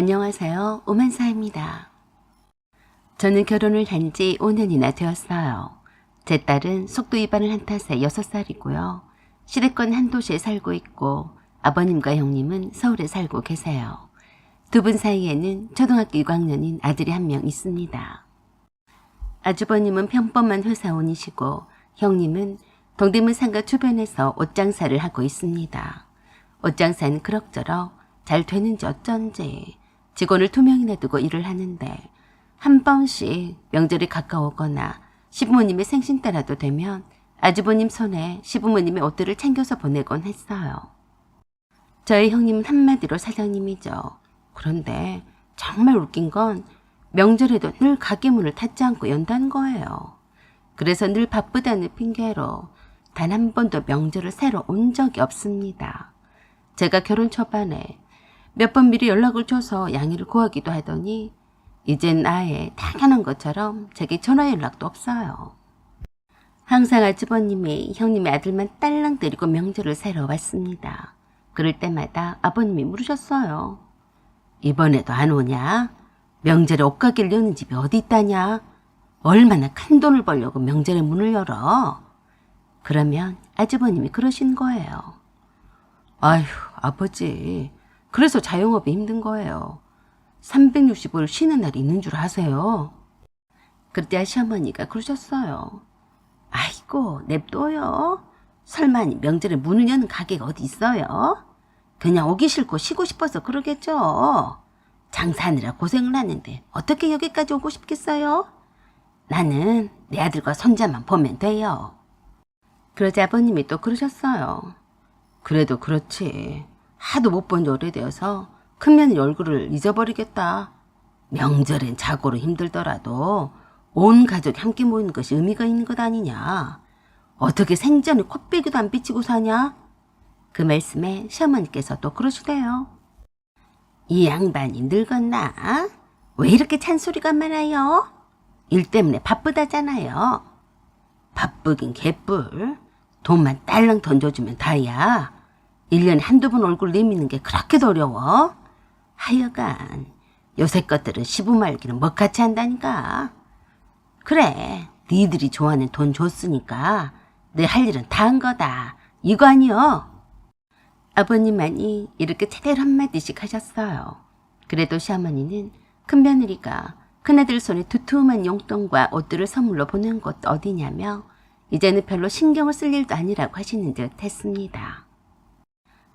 안녕하세요. 오만사입니다. 저는 결혼을 한 지 5년이나 되었어요. 제 딸은 속도 위반을 한 탓에 6살이고요. 시댁권 한 도시에 살고 있고 아버님과 형님은 서울에 살고 계세요. 두 분 사이에는 초등학교 6학년인 아들이 한 명 있습니다. 아주버님은 평범한 회사원이시고 형님은 동대문 상가 주변에서 옷장사를 하고 있습니다. 옷장사는 그럭저럭 잘 되는지 어쩐지 직원을 2명이나 두고 일을 하는데 한 번씩 명절이 가까우거나 시부모님의 생신 때라도 되면 아주버님 손에 시부모님의 옷들을 챙겨서 보내곤 했어요. 저희 형님은 한마디로 사장님이죠. 그런데 정말 웃긴 건 명절에도 늘 가게 문을 닫지 않고 연다는 거예요. 그래서 늘 바쁘다는 핑계로 단 한 번도 명절을 새러 온 적이 없습니다. 제가 결혼 초반에 몇 번 미리 연락을 줘서 양해를 구하기도 하더니 이젠 아예 당연한 것처럼 제게 전화 연락도 없어요. 항상 아주버님이 형님의 아들만 딸랑 데리고 명절을 새러 왔습니다. 그럴 때마다 아버님이 물으셨어요. 이번에도 안 오냐? 명절에 옷가게를 여는 집이 어디 있다냐? 얼마나 큰 돈을 벌려고 명절에 문을 열어? 그러면 아주버님이 그러신 거예요. 아휴, 아버지, 그래서 자영업이 힘든 거예요. 365일 쉬는 날이 있는 줄 아세요? 그때 시어머니가 그러셨어요. 아이고, 냅둬요. 설마 명절에 문을 여는 가게가 어디 있어요? 그냥 오기 싫고 쉬고 싶어서 그러겠죠. 장사하느라 고생을 하는데 어떻게 여기까지 오고 싶겠어요? 나는 내 아들과 손자만 보면 돼요. 그러자 아버님이 또 그러셨어요. 그래도 그렇지. 하도 못 본 지 오래되어서 큰며느리 얼굴을 잊어버리겠다. 명절엔 자고로 힘들더라도 온 가족이 함께 모이는 것이 의미가 있는 것 아니냐. 어떻게 생전에 코빼기도 안 비치고 사냐? 그 말씀에 시어머니께서 또 그러시대요. 이 양반이 늙었나? 왜 이렇게 잔소리가 많아요? 일 때문에 바쁘다잖아요. 바쁘긴 개뿔. 돈만 딸랑 던져주면 다야. 1년에 한두 번 얼굴 내미는 게 그렇게 어려워? 하여간 요새 것들은 시부 말기는 먹같이 한다니까. 그래, 니들이 좋아하는 돈 줬으니까 내 할 일은 다 한 거다. 이거 아니여? 아버님만이 이렇게 제대로 한마디씩 하셨어요. 그래도 시어머니는 큰며느리가 큰아들 손에 두툼한 용돈과 옷들을 선물로 보낸 곳 어디냐며 이제는 별로 신경을 쓸 일도 아니라고 하시는 듯 했습니다.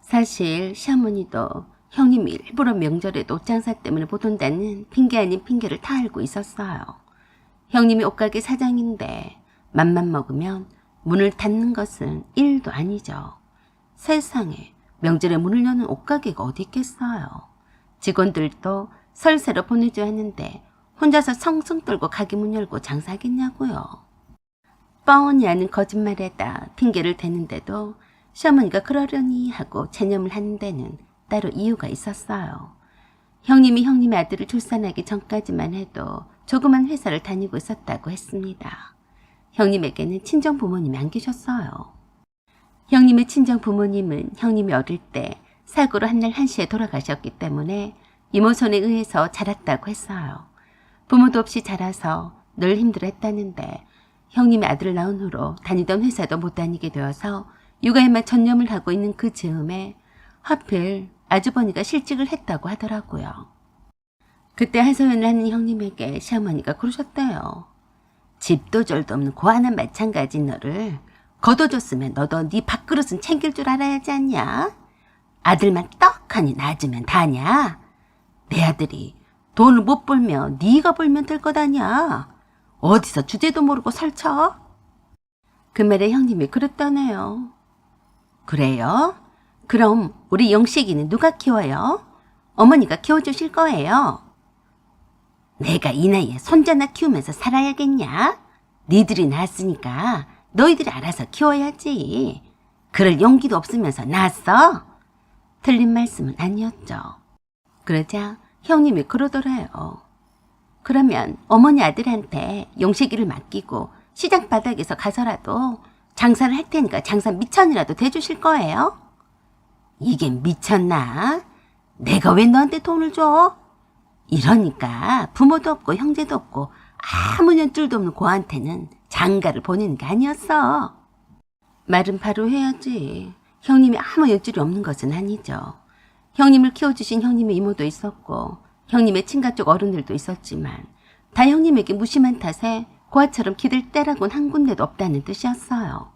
사실 시어머니도 형님이 일부러 명절에도 옷장사 때문에 못 온다는 핑계 아닌 핑계를 다 알고 있었어요. 형님이 옷가게 사장인데 맘만 먹으면 문을 닫는 것은 일도 아니죠. 세상에 명절에 문을 여는 옷가게가 어디 있겠어요. 직원들도 설새로 보내줘야 하는데 혼자서 성승 떨고 가게 문 열고 장사하겠냐고요. 뻔히 아는 거짓말에다 핑계를 대는데도 시어머니가 그러려니 하고 체념을 하는 데는 따로 이유가 있었어요. 형님이 형님의 아들을 출산하기 전까지만 해도 조그만 회사를 다니고 있었다고 했습니다. 형님에게는 친정 부모님이 안 계셨어요. 형님의 친정 부모님은 형님이 어릴 때 사고로 한날 1시에 돌아가셨기 때문에 이모 손에 의해서 자랐다고 했어요. 부모도 없이 자라서 늘 힘들어했다는데 형님의 아들을 낳은 후로 다니던 회사도 못 다니게 되어서 육아에만 전념을 하고 있는 그 즈음에 하필 아주버니가 실직을 했다고 하더라고요. 그때 하소연을 하는 형님에게 시어머니가 그러셨대요. 집도 절도 없는 고아나 마찬가지인 너를 거둬줬으면 너도 네 밥그릇은 챙길 줄 알아야지 않냐? 아들만 떡하니 낳아주면 다냐? 내 아들이 돈을 못 벌면 네가 벌면 될 것 아냐? 어디서 주제도 모르고 설쳐? 그 말에 형님이 그랬다네요. 그래요? 그럼 우리 영식이는 누가 키워요? 어머니가 키워주실 거예요. 내가 이 나이에 손자나 키우면서 살아야겠냐? 니들이 낳았으니까 너희들이 알아서 키워야지. 그럴 용기도 없으면서 낳았어? 틀린 말씀은 아니었죠. 그러자 형님이 그러더래요. 그러면 어머니 아들한테 용식이를 맡기고 시장 바닥에서 가서라도 장사를 할 테니까 장사 미천이라도 대주실 거예요? 이게 미쳤나? 내가 왜 너한테 돈을 줘? 이러니까 부모도 없고 형제도 없고 아무 연줄도 없는 고한테는 장가를 보내는 게 아니었어. 말은 바로 해야지. 형님이 아무 연줄이 없는 것은 아니죠. 형님을 키워주신 형님의 이모도 있었고 형님의 친가 쪽 어른들도 있었지만 다 형님에게 무심한 탓에 고아처럼 기댈 때라곤 한 군데도 없다는 뜻이었어요.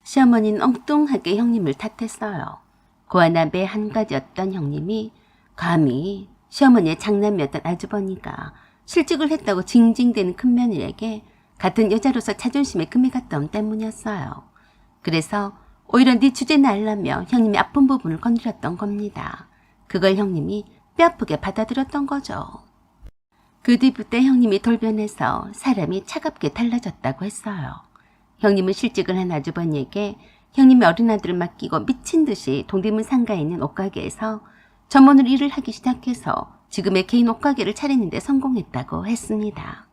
시어머니는 엉뚱하게 형님을 탓했어요. 고아 남매 한 가지였던 형님이 감히 시어머니의 장남이었던 아주버니가 실직을 했다고 징징대는 큰며느리에게 같은 여자로서 자존심에 금이 갔다 온 때문이었어요. 그래서 오히려 네 주제나 알라며 형님이 아픈 부분을 건드렸던 겁니다. 그걸 형님이 뼈아프게 받아들였던 거죠. 그 뒤부터 형님이 돌변해서 사람이 차갑게 달라졌다고 했어요. 형님은 실직을 한 아주버니에게 형님이 어린 아들을 맡기고 미친 듯이 동대문 상가에 있는 옷가게에서 전문으로 일을 하기 시작해서 지금의 개인 옷가게를 차리는 데 성공했다고 했습니다.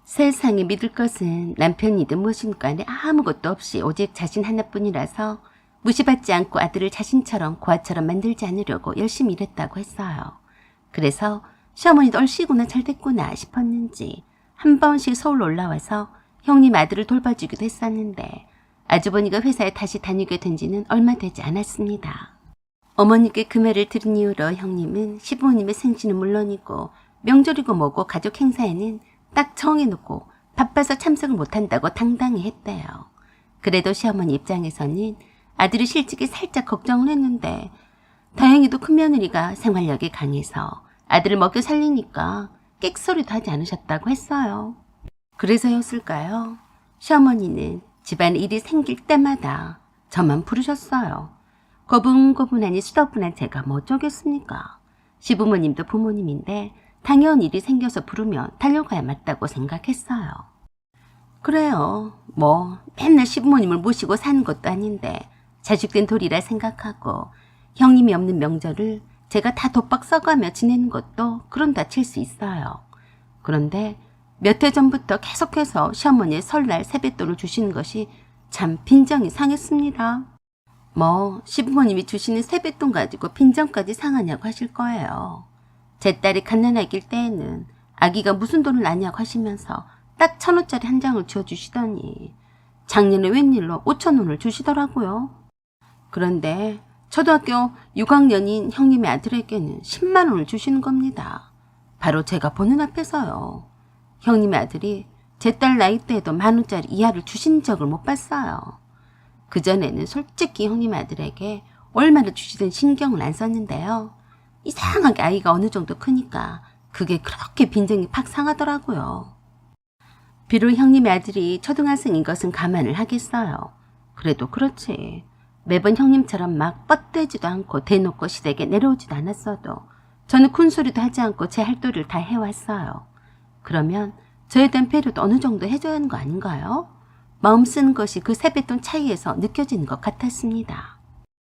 세상에 믿을 것은 남편이든 무엇인 간에 아무것도 없이 오직 자신 하나뿐이라서 무시받지 않고 아들을 자신처럼 고아처럼 만들지 않으려고 열심히 일했다고 했어요. 그래서 시어머니도 얼씨구나 잘됐구나 싶었는지 한 번씩 서울 올라와서 형님 아들을 돌봐주기도 했었는데 아주버니가 회사에 다시 다니게 된 지는 얼마 되지 않았습니다. 어머니께 그 말을 들은 이후로 형님은 시부모님의 생신은 물론이고 명절이고 뭐고 가족 행사에는 딱 정해놓고 바빠서 참석을 못한다고 당당히 했대요. 그래도 시어머니 입장에서는 아들이 실직이 살짝 걱정을 했는데 다행히도 큰며느리가 생활력이 강해서 아들을 먹여 살리니까 끽소리도 하지 않으셨다고 했어요. 그래서였을까요? 시어머니는 집안 일이 생길 때마다 저만 부르셨어요. 고분고분하니 수더분한 제가 뭐 어쩌겠습니까? 시부모님도 부모님인데 당연히 일이 생겨서 부르면 달려가야 맞다고 생각했어요. 그래요. 뭐 맨날 시부모님을 모시고 사는 것도 아닌데 자식된 도리라 생각하고 형님이 없는 명절을 제가 다 독박 써가며 지내는 것도 그런다 칠 수 있어요. 그런데 몇 해 전부터 계속해서 시어머니의 설날 세뱃돈을 주시는 것이 참 빈정이 상했습니다. 뭐 시부모님이 주시는 세뱃돈 가지고 빈정까지 상하냐고 하실 거예요. 제 딸이 갓난아기일 때에는 아기가 무슨 돈을 아냐고 하시면서 딱 1,000원짜리 한 장을 쥐어주시더니 작년에 웬일로 5,000원을 주시더라고요. 그런데 초등학교 6학년인 형님의 아들에게는 10만 원을 주시는 겁니다. 바로 제가 보는 앞에서요. 형님의 아들이 제 딸 나이 때에도 10,000원짜리 이하를 주신 적을 못 봤어요. 그전에는 솔직히 형님 아들에게 얼마나 주시든 신경을 안 썼는데요. 이상하게 아이가 어느 정도 크니까 그게 그렇게 빈정이 팍 상하더라고요. 비록 형님의 아들이 초등학생인 것은 감안을 하겠어요. 그래도 그렇지. 매번 형님처럼 막 뻗대지도 않고 대놓고 시댁에 내려오지도 않았어도 저는 큰소리도 하지 않고 제 할 도리를 다 해왔어요. 그러면 저에 대한 배려도 어느 정도 해줘야 하는 거 아닌가요? 마음 쓰는 것이 그 세뱃돈 차이에서 느껴지는 것 같았습니다.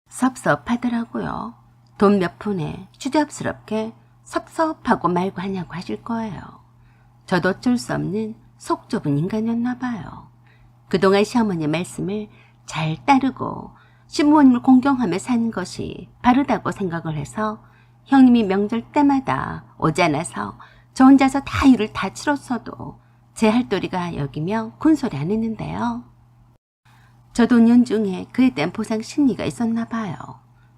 섭섭하더라고요. 돈 몇 푼에 추잡스럽게 섭섭하고 말고 하냐고 하실 거예요. 저도 어쩔 수 없는 속 좁은 인간이었나 봐요. 그동안 시어머니의 말씀을 잘 따르고 시부모님을 공경하며 사는 것이 바르다고 생각을 해서 형님이 명절 때마다 오지 않아서 저 혼자서 다 일을 다 치렀어도 제 할도리가 여기며 군소리 안 했는데요. 저도 연중에 그에 대한 보상 심리가 있었나 봐요.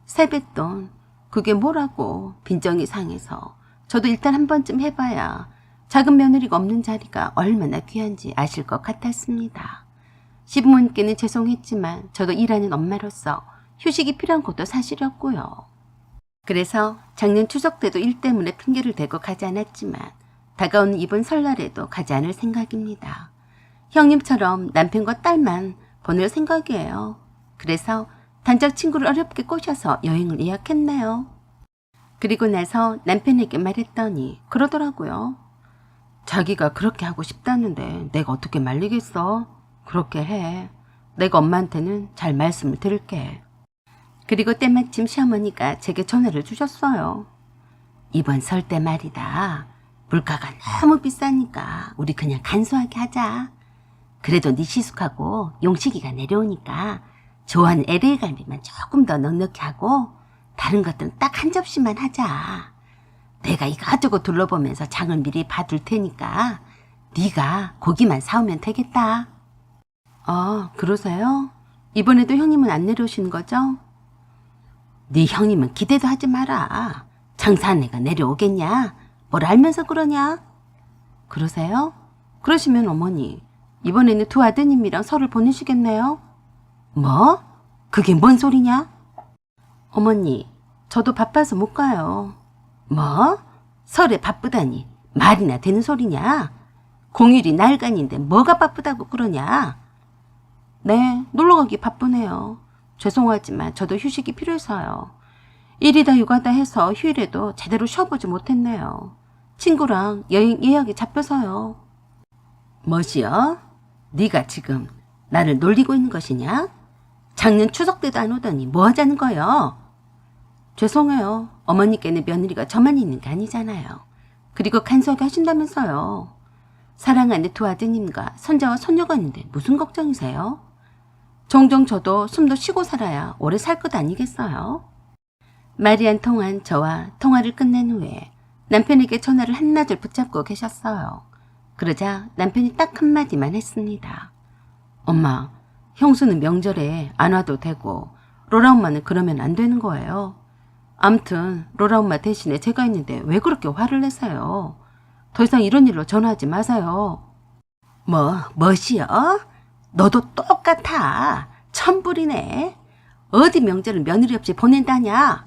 세뱃돈, 그게 뭐라고 빈정이 상해서 저도 일단 한 번쯤 해봐야 작은 며느리가 없는 자리가 얼마나 귀한지 아실 것 같았습니다. 시부모님께는 죄송했지만 저도 일하는 엄마로서 휴식이 필요한 것도 사실이었고요. 그래서 작년 추석 때도 일 때문에 핑계를 대고 가지 않았지만 다가오는 이번 설날에도 가지 않을 생각입니다. 형님처럼 남편과 딸만 보낼 생각이에요. 그래서 단짝 친구를 어렵게 꼬셔서 여행을 예약했네요. 그리고 나서 남편에게 말했더니 그러더라고요. 자기가 그렇게 하고 싶다는데 내가 어떻게 말리겠어? 그렇게 해. 내가 엄마한테는 잘 말씀을 드릴게. 그리고 때마침 시어머니가 제게 전화를 주셨어요. 이번 설 때 말이다. 물가가 너무 비싸니까 우리 그냥 간소하게 하자. 그래도 네 시숙하고 용식이가 내려오니까 좋아하는 LA갈비만 조금 더 넉넉히 하고 다른 것들은 딱 한 접시만 하자. 내가 이것저것 둘러보면서 장을 미리 봐둘 테니까 네가 고기만 사오면 되겠다. 그러세요? 이번에도 형님은 안 내려오시는 거죠? 네 형님은 기대도 하지 마라. 장사한 애가 내려오겠냐? 뭘 알면서 그러냐? 그러세요? 그러시면 어머니, 이번에는 두 아드님이랑 설을 보내시겠네요? 뭐? 그게 뭔 소리냐? 어머니, 저도 바빠서 못 가요. 뭐? 설에 바쁘다니 말이나 되는 소리냐? 공휴일이 날간인데 뭐가 바쁘다고 그러냐? 네, 놀러가기 바쁘네요. 죄송하지만 저도 휴식이 필요해서요. 일이다 육아다 해서 휴일에도 제대로 쉬어보지 못했네요. 친구랑 여행 예약이 잡혀서요. 뭐시여? 네가 지금 나를 놀리고 있는 것이냐? 작년 추석 때도 안 오더니 뭐 하자는 거요? 죄송해요. 어머니께는 며느리가 저만 있는 게 아니잖아요. 그리고 간소하게 하신다면서요. 사랑하는 두 아드님과 손자와 손녀가 있는데 무슨 걱정이세요? 종종 저도 숨도 쉬고 살아야 오래 살 것 아니겠어요? 말이 안 통한 저와 통화를 끝낸 후에 남편에게 전화를 한나절 붙잡고 계셨어요. 그러자 남편이 딱 한마디만 했습니다. 엄마, 형수는 명절에 안 와도 되고 로라 엄마는 그러면 안 되는 거예요. 암튼 로라 엄마 대신에 제가 있는데 왜 그렇게 화를 내세요? 더 이상 이런 일로 전화하지 마세요. 뭐시여? 너도 똑같아. 천불이네. 어디 명절을 며느리 없이 보낸다냐?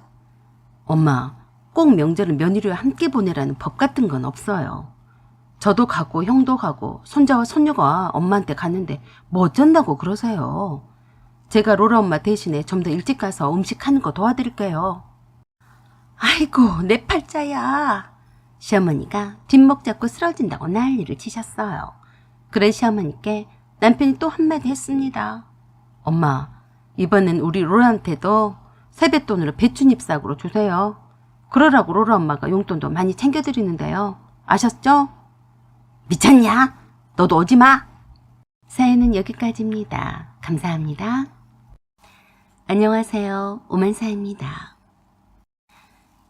엄마, 꼭 명절을 며느리와 함께 보내라는 법 같은 건 없어요. 저도 가고 형도 가고 손자와 손녀가 엄마한테 갔는데 뭐 어쩐다고 그러세요. 제가 로라 엄마 대신에 좀 더 일찍 가서 음식 하는 거 도와드릴게요. 아이고, 내 팔자야. 시어머니가 뒷목 잡고 쓰러진다고 난리를 치셨어요. 그런 시어머니께 남편이 또 한마디 했습니다. 엄마, 이번엔 우리 로라한테도 세뱃돈으로 배추잎 싹으로 주세요. 그러라고 로라 엄마가 용돈도 많이 챙겨드리는데요. 아셨죠? 미쳤냐? 너도 오지 마. 사연은 여기까지입니다. 감사합니다. 안녕하세요. 오만사입니다.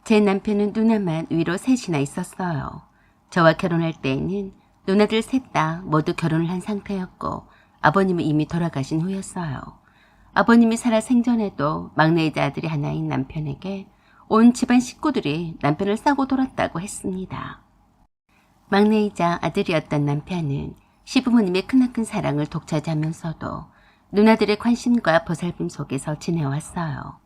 제 남편은 누나만 위로 셋이나 있었어요. 저와 결혼할 때에는 누나들 셋 다 모두 결혼을 한 상태였고 아버님은 이미 돌아가신 후였어요. 아버님이 살아 생전에도 막내이자 아들이 하나인 남편에게 온 집안 식구들이 남편을 싸고 돌았다고 했습니다. 막내이자 아들이었던 남편은 시부모님의 크나큰 사랑을 독차지하면서도 누나들의 관심과 보살핌 속에서 지내왔어요.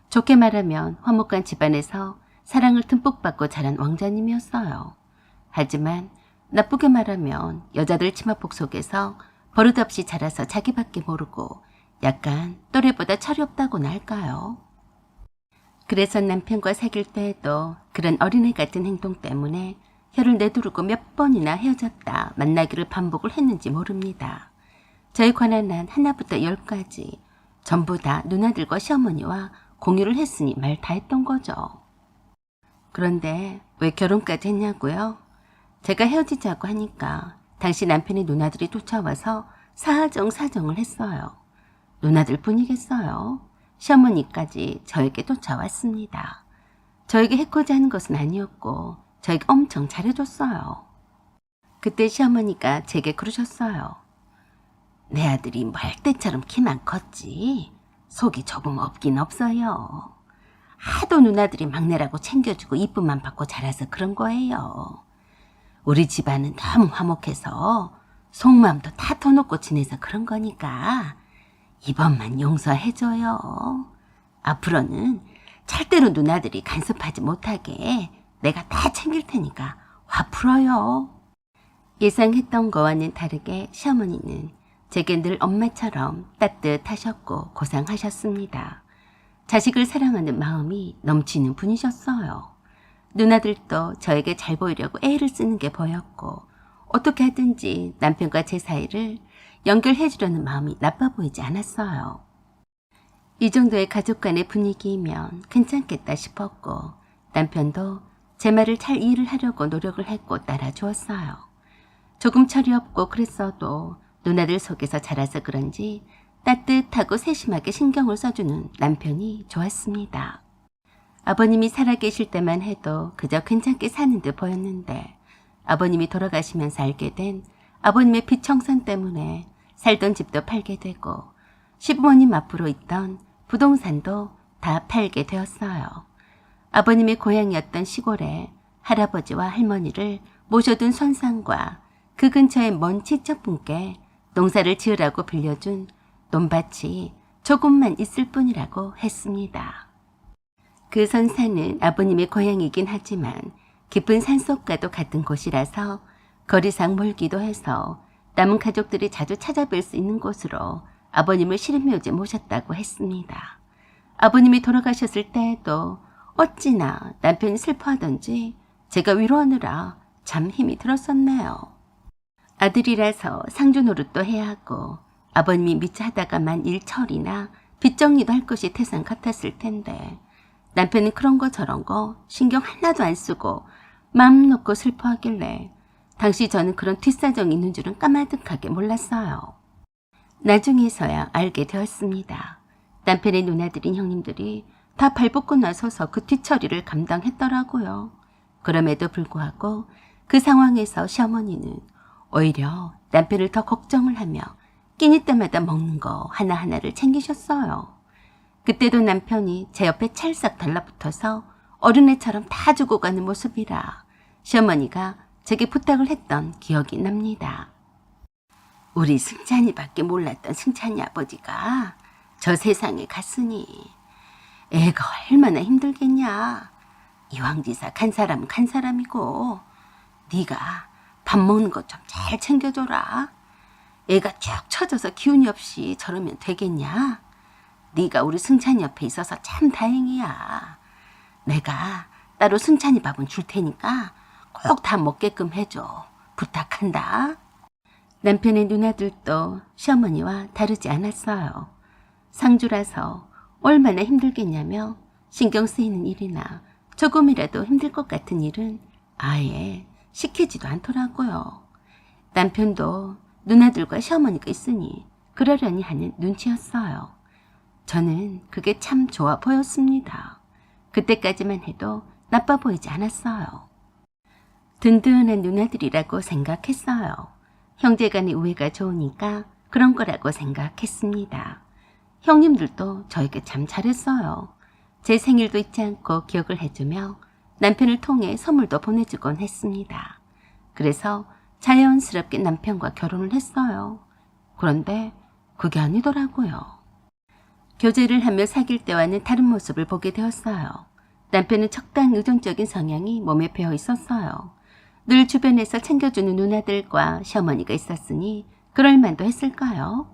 좋게 말하면 화목한 집안에서 사랑을 듬뿍 받고 자란 왕자님이었어요. 하지만 나쁘게 말하면 여자들 치마폭 속에서 버릇없이 자라서 자기밖에 모르고 약간 또래보다 철이 없다고나 할까요? 그래서 남편과 사귈 때에도 그런 어린애 같은 행동 때문에 혀를 내두르고 몇 번이나 헤어졌다 만나기를 반복을 했는지 모릅니다. 저에 관한 한 하나부터 10까지 전부 다 누나들과 시어머니와 공유를 했으니 말 다 했던 거죠. 그런데 왜 결혼까지 했냐고요? 제가 헤어지자고 하니까 당시 남편의 누나들이 쫓아와서 사정을 했어요. 누나들 뿐이겠어요. 시어머니까지 저에게 쫓아왔습니다. 저에게 해코지 하는 것은 아니었고 저에게 엄청 잘해줬어요. 그때 시어머니가 제게 그러셨어요. 내 아들이 말대처럼 키만 컸지 속이 조금 없긴 없어요. 하도 누나들이 막내라고 챙겨주고 이쁨만 받고 자라서 그런 거예요. 우리 집안은 너무 화목해서 속마음도 다 터놓고 지내서 그런 거니까 이번만 용서해줘요. 앞으로는 절대로 누나들이 간섭하지 못하게 내가 다 챙길 테니까 화 풀어요. 예상했던 거와는 다르게 시어머니는 제게 늘 엄마처럼 따뜻하셨고 고상하셨습니다. 자식을 사랑하는 마음이 넘치는 분이셨어요. 누나들도 저에게 잘 보이려고 애를 쓰는 게 보였고 어떻게 하든지 남편과 제 사이를 연결해 주려는 마음이 나빠 보이지 않았어요. 이 정도의 가족 간의 분위기이면 괜찮겠다 싶었고 남편도 제 말을 잘 이해를 하려고 노력을 했고 따라주었어요. 조금 철이 없고 그랬어도 누나들 속에서 자라서 그런지 따뜻하고 세심하게 신경을 써주는 남편이 좋았습니다. 아버님이 살아계실 때만 해도 그저 괜찮게 사는 듯 보였는데 아버님이 돌아가시면서 알게 된 아버님의 비청산 때문에 살던 집도 팔게 되고 시부모님 앞으로 있던 부동산도 다 팔게 되었어요. 아버님의 고향이었던 시골에 할아버지와 할머니를 모셔둔 선상과 그 근처에 먼 친척분께 농사를 지으라고 빌려준 논밭이 조금만 있을 뿐이라고 했습니다. 그 선산은 아버님의 고향이긴 하지만 깊은 산속과도 같은 곳이라서 거리상 멀기도 해서 남은 가족들이 자주 찾아뵐 수 있는 곳으로 아버님을 시름묘지에 모셨다고 했습니다. 아버님이 돌아가셨을 때에도 어찌나 남편이 슬퍼하던지 제가 위로하느라 참 힘이 들었었네요. 아들이라서 상주 노릇도 해야 하고 아버님이 미처 하다가만 일 처리나 빚 정리도 할 것이 태산 같았을 텐데 남편은 그런 거 저런 거 신경 하나도 안 쓰고 마음 놓고 슬퍼하길래 당시 저는 그런 뒷사정이 있는 줄은 까마득하게 몰랐어요. 나중에서야 알게 되었습니다. 남편의 누나들인 형님들이 다 발벗고 나서서 그 뒷처리를 감당했더라고요. 그럼에도 불구하고 그 상황에서 시어머니는 오히려 남편을 더 걱정을 하며 끼니 때마다 먹는 거 하나하나를 챙기셨어요. 그때도 남편이 제 옆에 찰싹 달라붙어서 어른애처럼 다 주고 가는 모습이라 시어머니가 제게 부탁을 했던 기억이 납니다. 우리 승찬이밖에 몰랐던 승찬이 아버지가 저 세상에 갔으니 애가 얼마나 힘들겠냐. 이왕지사 간 사람은 간 사람이고 네가 밥 먹는 것 좀 잘 챙겨줘라. 애가 쭉 처져서 기운이 없이 저러면 되겠냐. 네가 우리 승찬이 옆에 있어서 참 다행이야. 내가 따로 승찬이 밥은 줄 테니까 꼭 다 먹게끔 해줘. 부탁한다. 남편의 누나들도 시어머니와 다르지 않았어요. 상주라서 얼마나 힘들겠냐며 신경 쓰이는 일이나 조금이라도 힘들 것 같은 일은 아예 시키지도 않더라고요. 남편도 누나들과 시어머니가 있으니 그러려니 하는 눈치였어요. 저는 그게 참 좋아 보였습니다. 그때까지만 해도 나빠 보이지 않았어요. 든든한 누나들이라고 생각했어요. 형제간의 우애가 좋으니까 그런 거라고 생각했습니다. 형님들도 저에게 참 잘했어요. 제 생일도 잊지 않고 기억을 해주며 남편을 통해 선물도 보내주곤 했습니다. 그래서 자연스럽게 남편과 결혼을 했어요. 그런데 그게 아니더라고요. 교제를 하며 사귈 때와는 다른 모습을 보게 되었어요. 남편은 척당 의존적인 성향이 몸에 배어 있었어요. 늘 주변에서 챙겨주는 누나들과 시어머니가 있었으니 그럴 만도 했을까요?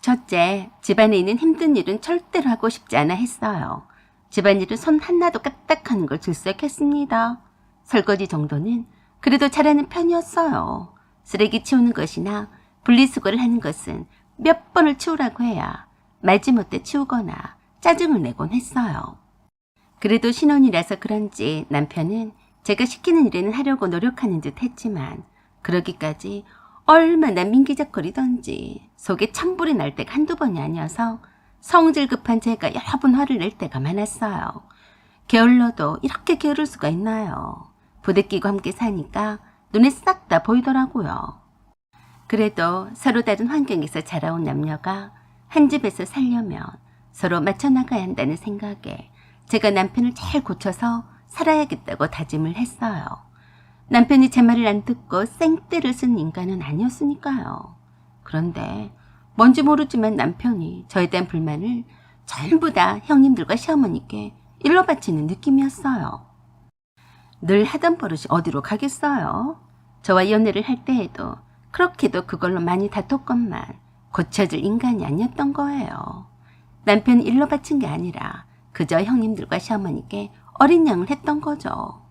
첫째, 집안에 있는 힘든 일은 절대로 하고 싶지 않아 했어요. 집안일은 손 하나도 까딱하는 걸 질색했습니다. 설거지 정도는 그래도 잘하는 편이었어요. 쓰레기 치우는 것이나 분리수거를 하는 것은 몇 번을 치우라고 해야 마지못해 치우거나 짜증을 내곤 했어요. 그래도 신혼이라서 그런지 남편은 제가 시키는 일에는 하려고 노력하는 듯 했지만 그러기까지 얼마나 민기적거리던지 속에 찬불이 날 때가 한두 번이 아니어서 성질 급한 제가 여러 번 화를 낼 때가 많았어요. 게을러도 이렇게 게으를 수가 있나요? 부대끼고 함께 사니까 눈에 싹 다 보이더라고요. 그래도 서로 다른 환경에서 자라온 남녀가 한 집에서 살려면 서로 맞춰 나가야 한다는 생각에 제가 남편을 잘 고쳐서 살아야겠다고 다짐을 했어요. 남편이 제 말을 안 듣고 생떼를 쓴 인간은 아니었으니까요. 그런데 뭔지 모르지만 남편이 저에 대한 불만을 전부 다 형님들과 시어머니께 일러 바치는 느낌이었어요. 늘 하던 버릇이 어디로 가겠어요? 저와 연애를 할 때에도 그렇게도 그걸로 많이 다퉜건만 고쳐질 인간이 아니었던 거예요. 남편이 일러 바친 게 아니라 그저 형님들과 시어머니께 어린 양을 했던 거죠.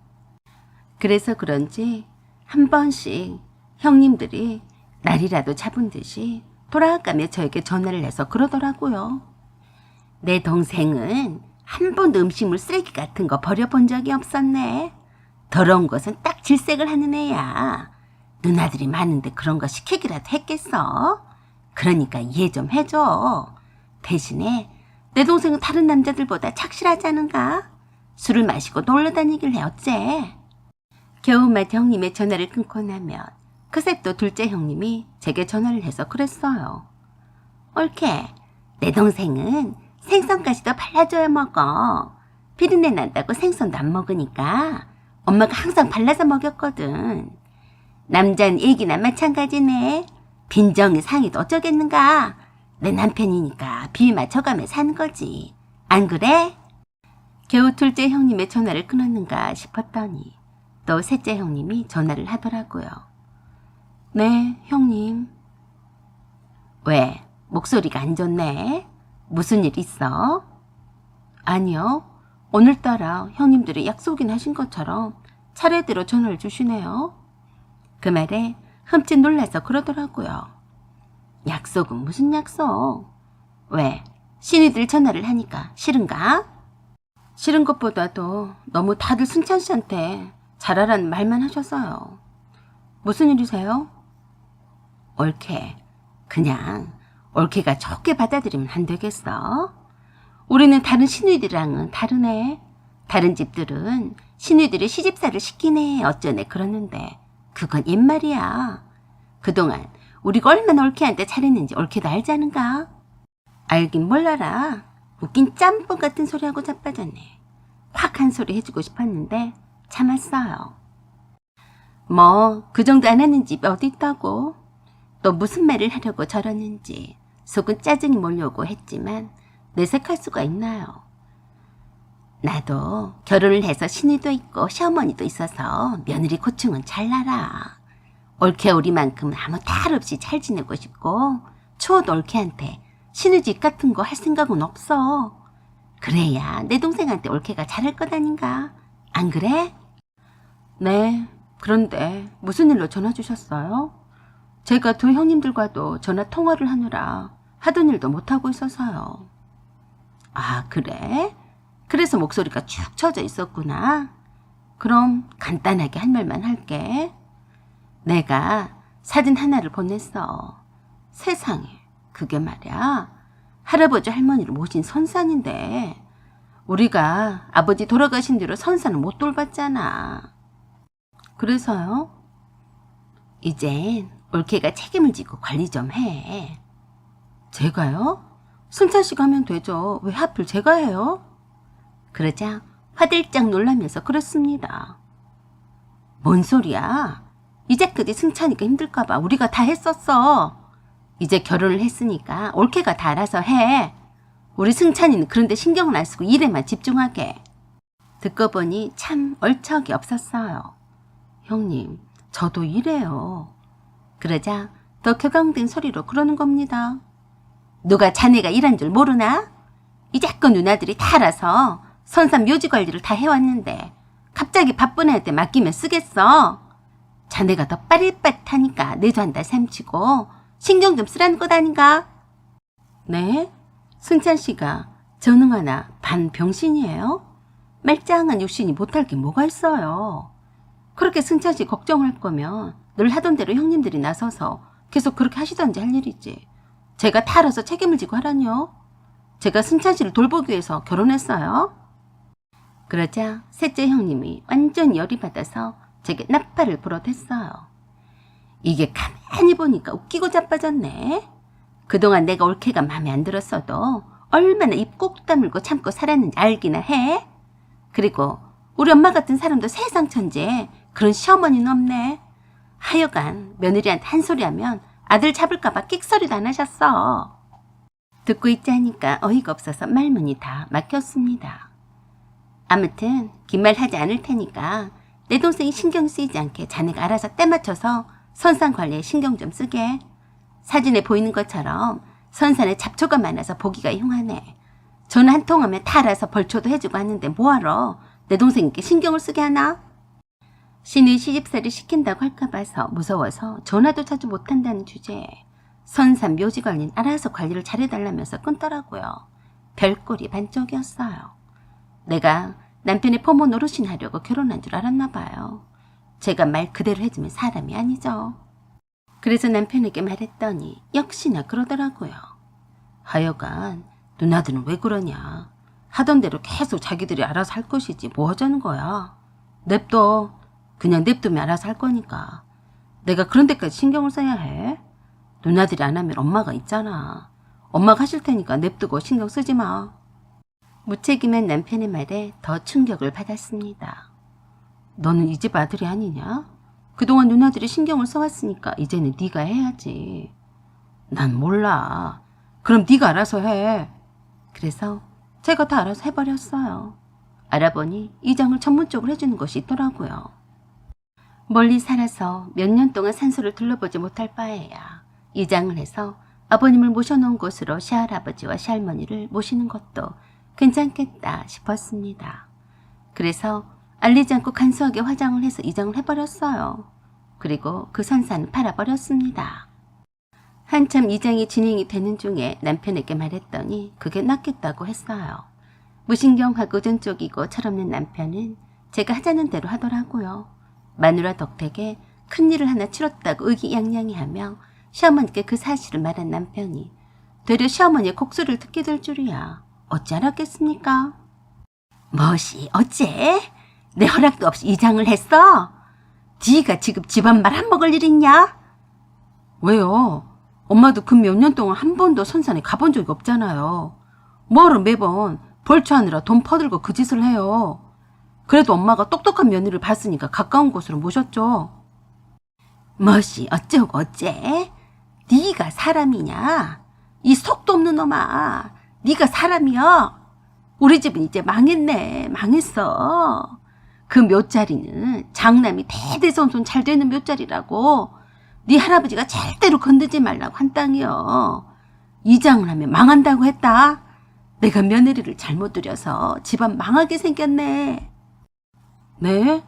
그래서 그런지 한 번씩 형님들이 날이라도 잡은 듯이 돌아가며 저에게 전화를 해서 그러더라고요. 내 동생은 한 번도 음식물 쓰레기 같은 거 버려본 적이 없었네. 더러운 것은 딱 질색을 하는 애야. 누나들이 많은데 그런 거 시키기라도 했겠어? 그러니까 이해 좀 해줘. 대신에 내 동생은 다른 남자들보다 착실하지 않은가? 술을 마시고 놀러 다니길래 어째? 겨우맛 형님의 전화를 끊고 나면 그새 또 둘째 형님이 제게 전화를 해서 그랬어요. 옳게, 내 동생은 생선까지도 발라줘야 먹어. 비린내 난다고 생선도 안 먹으니까 엄마가 항상 발라서 먹였거든. 남자는 얘기나 마찬가지네. 빈정이 상해도 어쩌겠는가. 내 남편이니까 비위 맞춰가며 사는 거지. 안 그래? 겨우 둘째 형님의 전화를 끊었는가 싶었더니 또 셋째 형님이 전화를 하더라고요. 네, 형님. 왜? 목소리가 안 좋네? 무슨 일 있어? 아니요. 오늘따라 형님들이 약속인 하신 것처럼 차례대로 전화를 주시네요. 그 말에 흠칫 놀라서 그러더라고요. 약속은 무슨 약속? 왜? 신이들 전화를 하니까 싫은가? 싫은 것보다도 너무 다들 승찬 씨한테 잘하라는 말만 하셔서요. 무슨 일이세요? 옳게, 그냥 옳게가 좋게 받아들이면 안 되겠어? 우리는 다른 신우이들이랑은 다르네. 다른 집들은 신우이들이 시집살을 시키네 어쩌네 그러는데 그건 입말이야. 그동안 우리가 얼마나 옳게한테 잘했는지 옳게도 알자는가? 알긴 몰라라. 웃긴 짬뽕 같은 소리하고 자빠졌네. 확 한 소리 해주고 싶었는데 참았어요. 뭐 그 정도 안 하는 집이 어디 있다고. 또 무슨 말을 하려고 저러는지 속은 짜증이 몰려오고 했지만 내색할 수가 있나요? 나도 결혼을 해서 신우도 있고 시어머니도 있어서 며느리 고충은 잘 알아. 옳게 우리만큼은 아무 탈 없이 잘 지내고 싶고 추워도 옳게한테 신우집 같은 거 할 생각은 없어. 그래야 내 동생한테 옳게가 잘할 것 아닌가. 안 그래? 네, 그런데 무슨 일로 전화 주셨어요? 제가 두 형님들과도 전화 통화를 하느라 하던 일도 못하고 있어서요. 아, 그래? 그래서 목소리가 축 처져 있었구나. 그럼 간단하게 한 말만 할게. 내가 사진 하나를 보냈어. 세상에, 그게 말이야. 할아버지 할머니를 모신 선산인데 우리가 아버지 돌아가신 뒤로 선산을 못 돌봤잖아. 그래서요? 이젠 올케가 책임을 지고 관리 좀 해. 제가요? 승찬 씨가 하면 되죠. 왜 하필 제가 해요? 그러자 화들짝 놀라면서 그랬습니다. 뭔 소리야? 이제까지 승찬이가 힘들까봐 우리가 다 했었어. 이제 결혼을 했으니까 올케가 다 알아서 해. 우리 승찬이는 그런데 신경을 안 쓰고 일에만 집중하게. 듣고 보니 참 얼척이 없었어요. 형님, 저도 이래요. 그러자 더 격앙된 소리로 그러는 겁니다. 누가 자네가 일한 줄 모르나? 이제껏 누나들이 다 알아서 선산 묘지 관리를 다 해왔는데 갑자기 바쁜 애한테 맡기면 쓰겠어. 자네가 더 빠릿빠릿하니까 내도 한 달 셈치고 신경 좀 쓰라는 것 아닌가? 네? 승찬 씨가 전능하나 반병신이에요? 말짱한 육신이 못할 게 뭐가 있어요. 그렇게 승찬 씨 걱정할 거면 늘 하던 대로 형님들이 나서서 계속 그렇게 하시던지 할 일이지. 제가 다 알아서 책임을 지고 하라뇨. 제가 승찬 씨를 돌보기 위해서 결혼했어요. 그러자 셋째 형님이 완전 열이 받아서 제게 나팔을 불어댔어요. 이게 가만히 보니까 웃기고 자빠졌네. 그동안 내가 올케가 마음에 안 들었어도 얼마나 입 꾹 다물고 참고 살았는지 알기나 해. 그리고 우리 엄마 같은 사람도 세상 천지에 그런 시어머니는 없네. 하여간 며느리한테 한 소리 하면 아들 잡을까봐 끽소리도 안 하셨어. 듣고 있자니까 어이가 없어서 말문이 다 막혔습니다. 아무튼 긴 말 하지 않을 테니까 내 동생이 신경 쓰이지 않게 자네가 알아서 때 맞춰서 선산 관리에 신경 좀 쓰게. 사진에 보이는 것처럼 선산에 잡초가 많아서 보기가 흉하네. 전화 한 통하면 다 알아서 벌초도 해주고 하는데 뭐하러 내 동생께 신경을 쓰게 하나? 신의 시집살이 시킨다고 할까 봐서 무서워서 전화도 자주 못한다는 주제에 선산 묘지 관리는 알아서 관리를 잘해달라면서 끊더라고요. 별꼴이 반쪽이었어요. 내가 남편의 포모 노릇이나 하려고 결혼한 줄 알았나 봐요. 제가 말 그대로 해주면 사람이 아니죠. 그래서 남편에게 말했더니 역시나 그러더라고요. 하여간 누나들은 왜 그러냐. 하던 대로 계속 자기들이 알아서 할 것이지 뭐 하자는 거야. 냅둬. 그냥 냅두면 알아서 할 거니까. 내가 그런 데까지 신경을 써야 해? 누나들이 안 하면 엄마가 있잖아. 엄마가 하실 테니까 냅두고 신경 쓰지 마. 무책임한 남편의 말에 더 충격을 받았습니다. 너는 이 집 아들이 아니냐? 그동안 누나들이 신경을 써왔으니까 이제는 네가 해야지. 난 몰라. 그럼 네가 알아서 해. 그래서 제가 다 알아서 해버렸어요. 알아보니 이장을 전문적으로 해주는 것이 있더라고요. 멀리 살아서 몇 년 동안 산소를 둘러보지 못할 바에야 이장을 해서 아버님을 모셔놓은 곳으로 시할아버지와 시할머니를 모시는 것도 괜찮겠다 싶었습니다. 그래서 알리지 않고 간소하게 화장을 해서 이장을 해버렸어요. 그리고 그 선산을 팔아버렸습니다. 한참 이장이 진행이 되는 중에 남편에게 말했더니 그게 낫겠다고 했어요. 무신경하고 전적이고 철없는 남편은 제가 하자는 대로 하더라고요. 마누라 덕택에 큰일을 하나 치렀다고 의기양양해하며 시어머니께 그 사실을 말한 남편이 되려 시어머니의 곡소리를 듣게 될 줄이야. 어찌 알았겠습니까? 뭐시 어째? 내 허락도 없이 이장을 했어? 네가 지금 집안 말 한 먹을 일 있냐? 왜요? 엄마도 그 몇 년 동안 한 번도 선산에 가본 적이 없잖아요. 뭐하러 매번 벌초하느라 돈 퍼들고 그 짓을 해요. 그래도 엄마가 똑똑한 며느리를 봤으니까 가까운 곳으로 모셨죠. 뭐시 어쩌고 어째? 네가 사람이냐? 이 속도 없는 놈아. 네가 사람이여? 우리 집은 이제 망했네. 망했어. 그 묘자리는 장남이 대대손손 잘 되는 묘자리라고. 네 할아버지가 절대로 건드지 말라고 한 땅이여. 이장을 하면 망한다고 했다. 내가 며느리를 잘못 들여서 집안 망하게 생겼네. 네?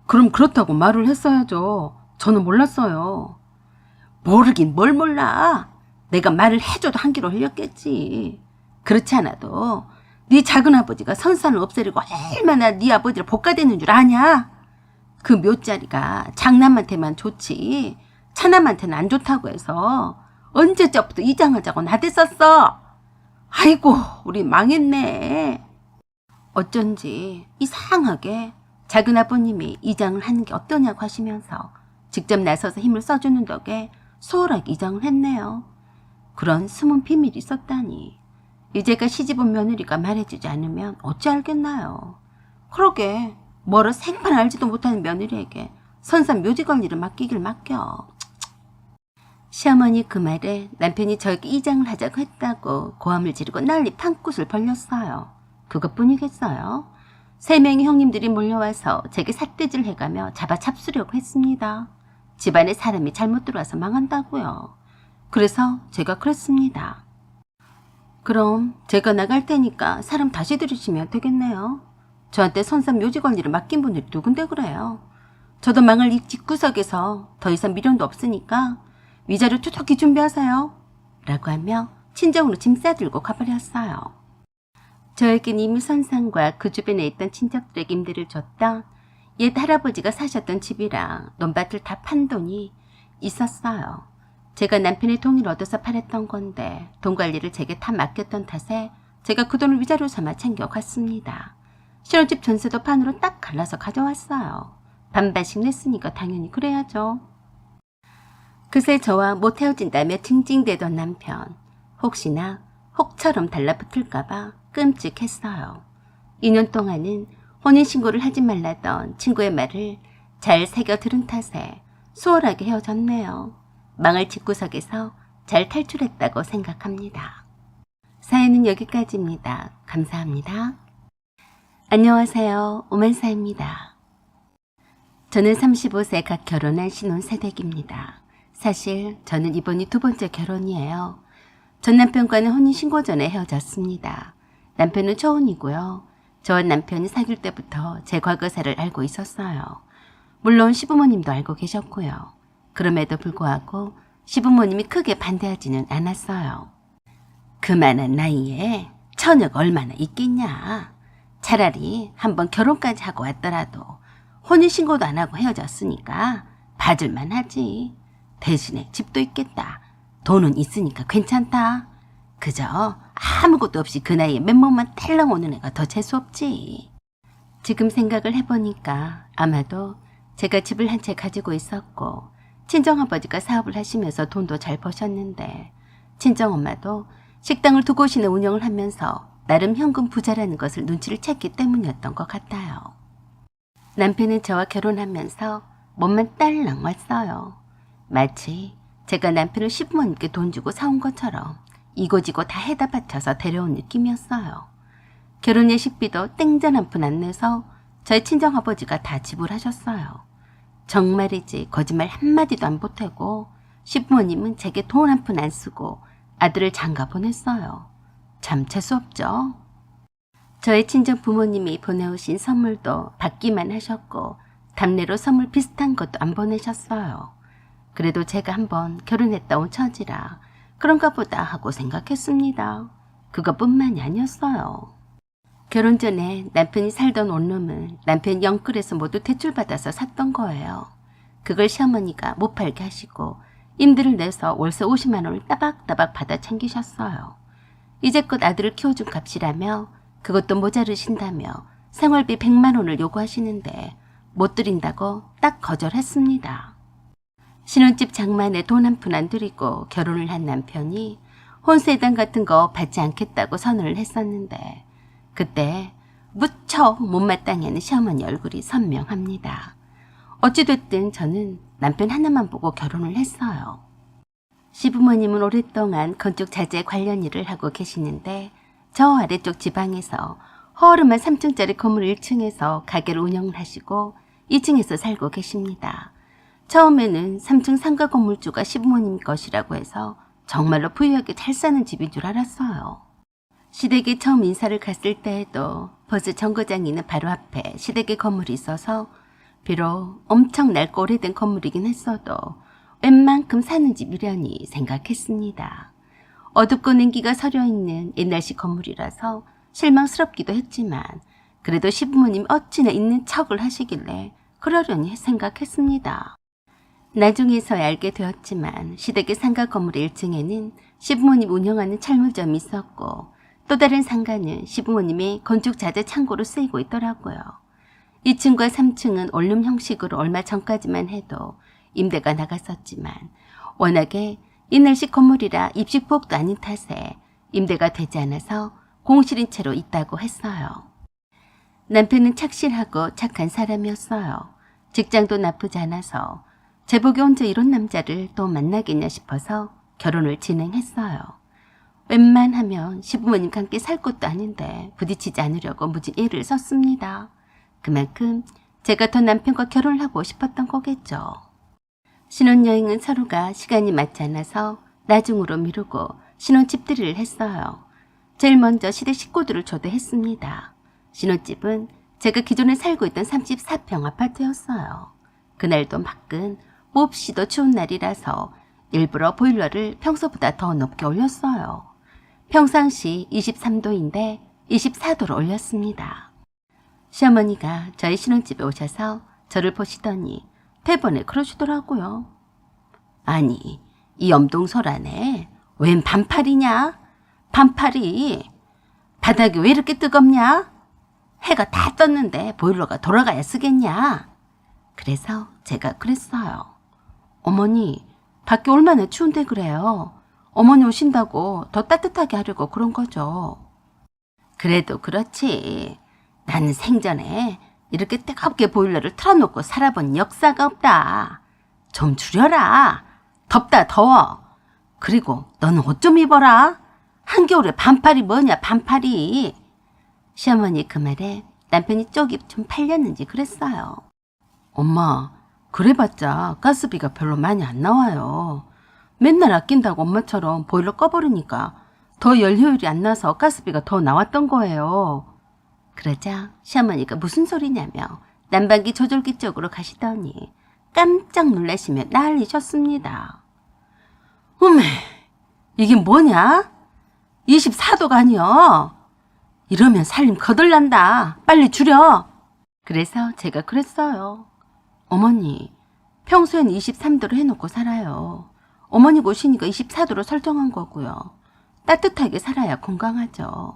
그럼 그렇다고 말을 했어야죠. 저는 몰랐어요. 모르긴 뭘 몰라. 내가 말을 해줘도 한 귀로 흘렸겠지. 그렇지 않아도 네 작은아버지가 선산을 없애려고 얼마나 네 아버지를 볶아대는 줄 아냐? 그 묘자리가 장남한테만 좋지 차남한테는 안 좋다고 해서 언제적부터 이장하자고 나댔었어. 아이고 우리 망했네. 어쩐지 이상하게 작은아버님이 이장을 하는 게 어떠냐고 하시면서 직접 나서서 힘을 써주는 덕에 수월하게 이장을 했네요. 그런 숨은 비밀이 있었다니. 이제가 시집온 며느리가 말해주지 않으면 어찌 알겠나요. 그러게 뭐를 생판 알지도 못하는 며느리에게 선산 묘지걸 일을 맡기길 맡겨. 시어머니 그 말에 남편이 저에게 이장을 하자고 했다고 고함을 지르고 난리 판꽃을 벌렸어요. 그것뿐이겠어요. 3명의 형님들이 몰려와서 제게 삿대질 해가며 잡아잡수려고 했습니다. 집안에 사람이 잘못 들어와서 망한다고요. 그래서 제가 그랬습니다. 그럼 제가 나갈 테니까 사람 다시 들이시면 되겠네요. 저한테 선산 묘지걸 일을 맡긴 분들이 누군데 그래요. 저도 망할 이 집구석에서 더 이상 미련도 없으니까 위자료 투덕히 준비하세요. 라고 하며 친정으로 짐 싸들고 가버렸어요. 저에겐 이미 선산과 그 주변에 있던 친척들에게 임대를 줬던 옛 할아버지가 사셨던 집이랑 논밭을 다 판 돈이 있었어요. 제가 남편의 동의를 얻어서 팔았던 건데 돈 관리를 제게 다 맡겼던 탓에 제가 그 돈을 위자료 삼아 챙겨갔습니다. 신혼집 전세도 판으로 딱 갈라서 가져왔어요. 반반씩 냈으니까 당연히 그래야죠. 그새 저와 못 헤어진다며 징징대던 남편. 혹시나 혹처럼 달라붙을까봐 끔찍했어요. 2년 동안은 혼인신고를 하지 말라던 친구의 말을 잘 새겨 들은 탓에 수월하게 헤어졌네요. 망할 집구석에서 잘 탈출했다고 생각합니다. 사연은 여기까지입니다. 감사합니다. 안녕하세요. 오만사입니다. 저는 35세 갓 결혼한 신혼새댁입니다. 사실 저는 이번이 2번째 결혼이에요. 전 남편과는 혼인신고 전에 헤어졌습니다. 남편은 초혼이고요. 저와 남편이 사귈 때부터 제 과거사를 알고 있었어요. 물론 시부모님도 알고 계셨고요. 그럼에도 불구하고 시부모님이 크게 반대하지는 않았어요. 그만한 나이에 처녀가 얼마나 있겠냐. 차라리 한번 결혼까지 하고 왔더라도 혼인신고도 안 하고 헤어졌으니까 봐줄만 하지. 대신에 집도 있겠다. 돈은 있으니까 괜찮다. 그저 아무것도 없이 그 나이에 맨몸만 딸랑 오는 애가 더 재수없지. 지금 생각을 해보니까 아마도 제가 집을 한 채 가지고 있었고 친정아버지가 사업을 하시면서 돈도 잘 버셨는데 친정엄마도 식당을 두 곳이나 운영을 하면서 나름 현금 부자라는 것을 눈치를 챘기 때문이었던 것 같아요. 남편은 저와 결혼하면서 몸만 딸랑 왔어요. 마치 제가 남편을 시부모님께 돈 주고 사온 것처럼 이고지고 다 해다 바쳐서 데려온 느낌이었어요. 결혼 예식비도 땡전 한 푼 안 내서 저희 친정아버지가 다 지불하셨어요. 정말이지 거짓말 한마디도 안 보태고 시부모님은 제게 돈 한 푼 안 쓰고 아들을 장가 보냈어요. 참 재수없죠? 저희 친정 부모님이 보내오신 선물도 받기만 하셨고 답례로 선물 비슷한 것도 안 보내셨어요. 그래도 제가 한번 결혼했다 온 처지라 그런가 보다 하고 생각했습니다. 그것뿐만이 아니었어요. 결혼 전에 남편이 살던 원룸은 남편 영끌에서 모두 대출받아서 샀던 거예요. 그걸 시어머니가 못 팔게 하시고 임대를 내서 월세 50만 원을 따박따박 받아 챙기셨어요. 이제껏 아들을 키워준 값이라며 그것도 모자르신다며 생활비 100만 원을 요구하시는데 못 드린다고 딱 거절했습니다. 신혼집 장만에 돈 한 푼 안 들이고 결혼을 한 남편이 혼세당 같은 거 받지 않겠다고 선언을 했었는데 그때 무척 못마땅해하는 시어머니 얼굴이 선명합니다. 어찌됐든 저는 남편 하나만 보고 결혼을 했어요. 시부모님은 오랫동안 건축 자재 관련 일을 하고 계시는데 저 아래쪽 지방에서 허름한 3층짜리 건물 1층에서 가게를 운영을 하시고 2층에서 살고 계십니다. 처음에는 3층 상가 건물주가 시부모님 것이라고 해서 정말로 부유하게 잘 사는 집인 줄 알았어요. 시댁에 처음 인사를 갔을 때에도 버스 정거장이 있는 바로 앞에 시댁의 건물이 있어서 비록 엄청 낡고 오래된 건물이긴 했어도 웬만큼 사는 집이려니 생각했습니다. 어둡고 냉기가 서려있는 옛날식 건물이라서 실망스럽기도 했지만 그래도 시부모님 어찌나 있는 척을 하시길래 그러려니 생각했습니다. 나중에서야 알게 되었지만 시댁의 상가 건물 1층에는 시부모님 운영하는 철물점이 있었고 또 다른 상가는 시부모님의 건축 자재 창고로 쓰이고 있더라고요. 2층과 3층은 원룸 형식으로 얼마 전까지만 해도 임대가 나갔었지만 워낙에 옛날식 건물이라 입식부엌도 아닌 탓에 임대가 되지 않아서 공실인 채로 있다고 했어요. 남편은 착실하고 착한 사람이었어요. 직장도 나쁘지 않아서 제복이 언제 이런 남자를 또 만나겠냐 싶어서 결혼을 진행했어요. 웬만하면 시부모님과 함께 살 것도 아닌데 부딪히지 않으려고 무진 애를 썼습니다. 그만큼 제가 더 남편과 결혼을 하고 싶었던 거겠죠. 신혼여행은 서로가 시간이 맞지 않아서 나중으로 미루고 신혼집들이를 했어요. 제일 먼저 시댁 식구들을 초대했습니다. 신혼집은 제가 기존에 살고 있던 34평 아파트였어요. 그날도 밖은 몹시도 추운 날이라서 일부러 보일러를 평소보다 더 높게 올렸어요. 평상시 23도인데 24도로 올렸습니다. 시어머니가 저희 신혼집에 오셔서 저를 보시더니 대번에 그러시더라고요. 아니, 이 염동설안에 웬 반팔이냐? 반팔이 바닥이 왜 이렇게 뜨겁냐? 해가 다 떴는데 보일러가 돌아가야 쓰겠냐? 그래서 제가 그랬어요. 어머니, 밖에 얼마나 추운데 그래요. 어머니 오신다고 더 따뜻하게 하려고 그런 거죠. 그래도 그렇지. 나는 생전에 이렇게 뜨겁게 보일러를 틀어놓고 살아본 역사가 없다. 좀 줄여라. 덥다 더워. 그리고 너는 옷 좀 입어라. 한겨울에 반팔이 뭐냐 반팔이. 시어머니 그 말에 남편이 쪽이 좀 팔렸는지 그랬어요. 엄마, 그래봤자 가스비가 별로 많이 안 나와요. 맨날 아낀다고 엄마처럼 보일러 꺼버리니까 더 열 효율이 안 나서 가스비가 더 나왔던 거예요. 그러자 시어머니가 무슨 소리냐며 난방기 조절기 쪽으로 가시더니 깜짝 놀라시며 난리셨습니다. 어메, 이게 뭐냐? 24도가 아니여. 이러면 살림 거덜난다. 빨리 줄여. 그래서 제가 그랬어요. 어머니, 평소엔 23도로 해놓고 살아요. 어머니 오시니까 24도로 설정한 거고요. 따뜻하게 살아야 건강하죠.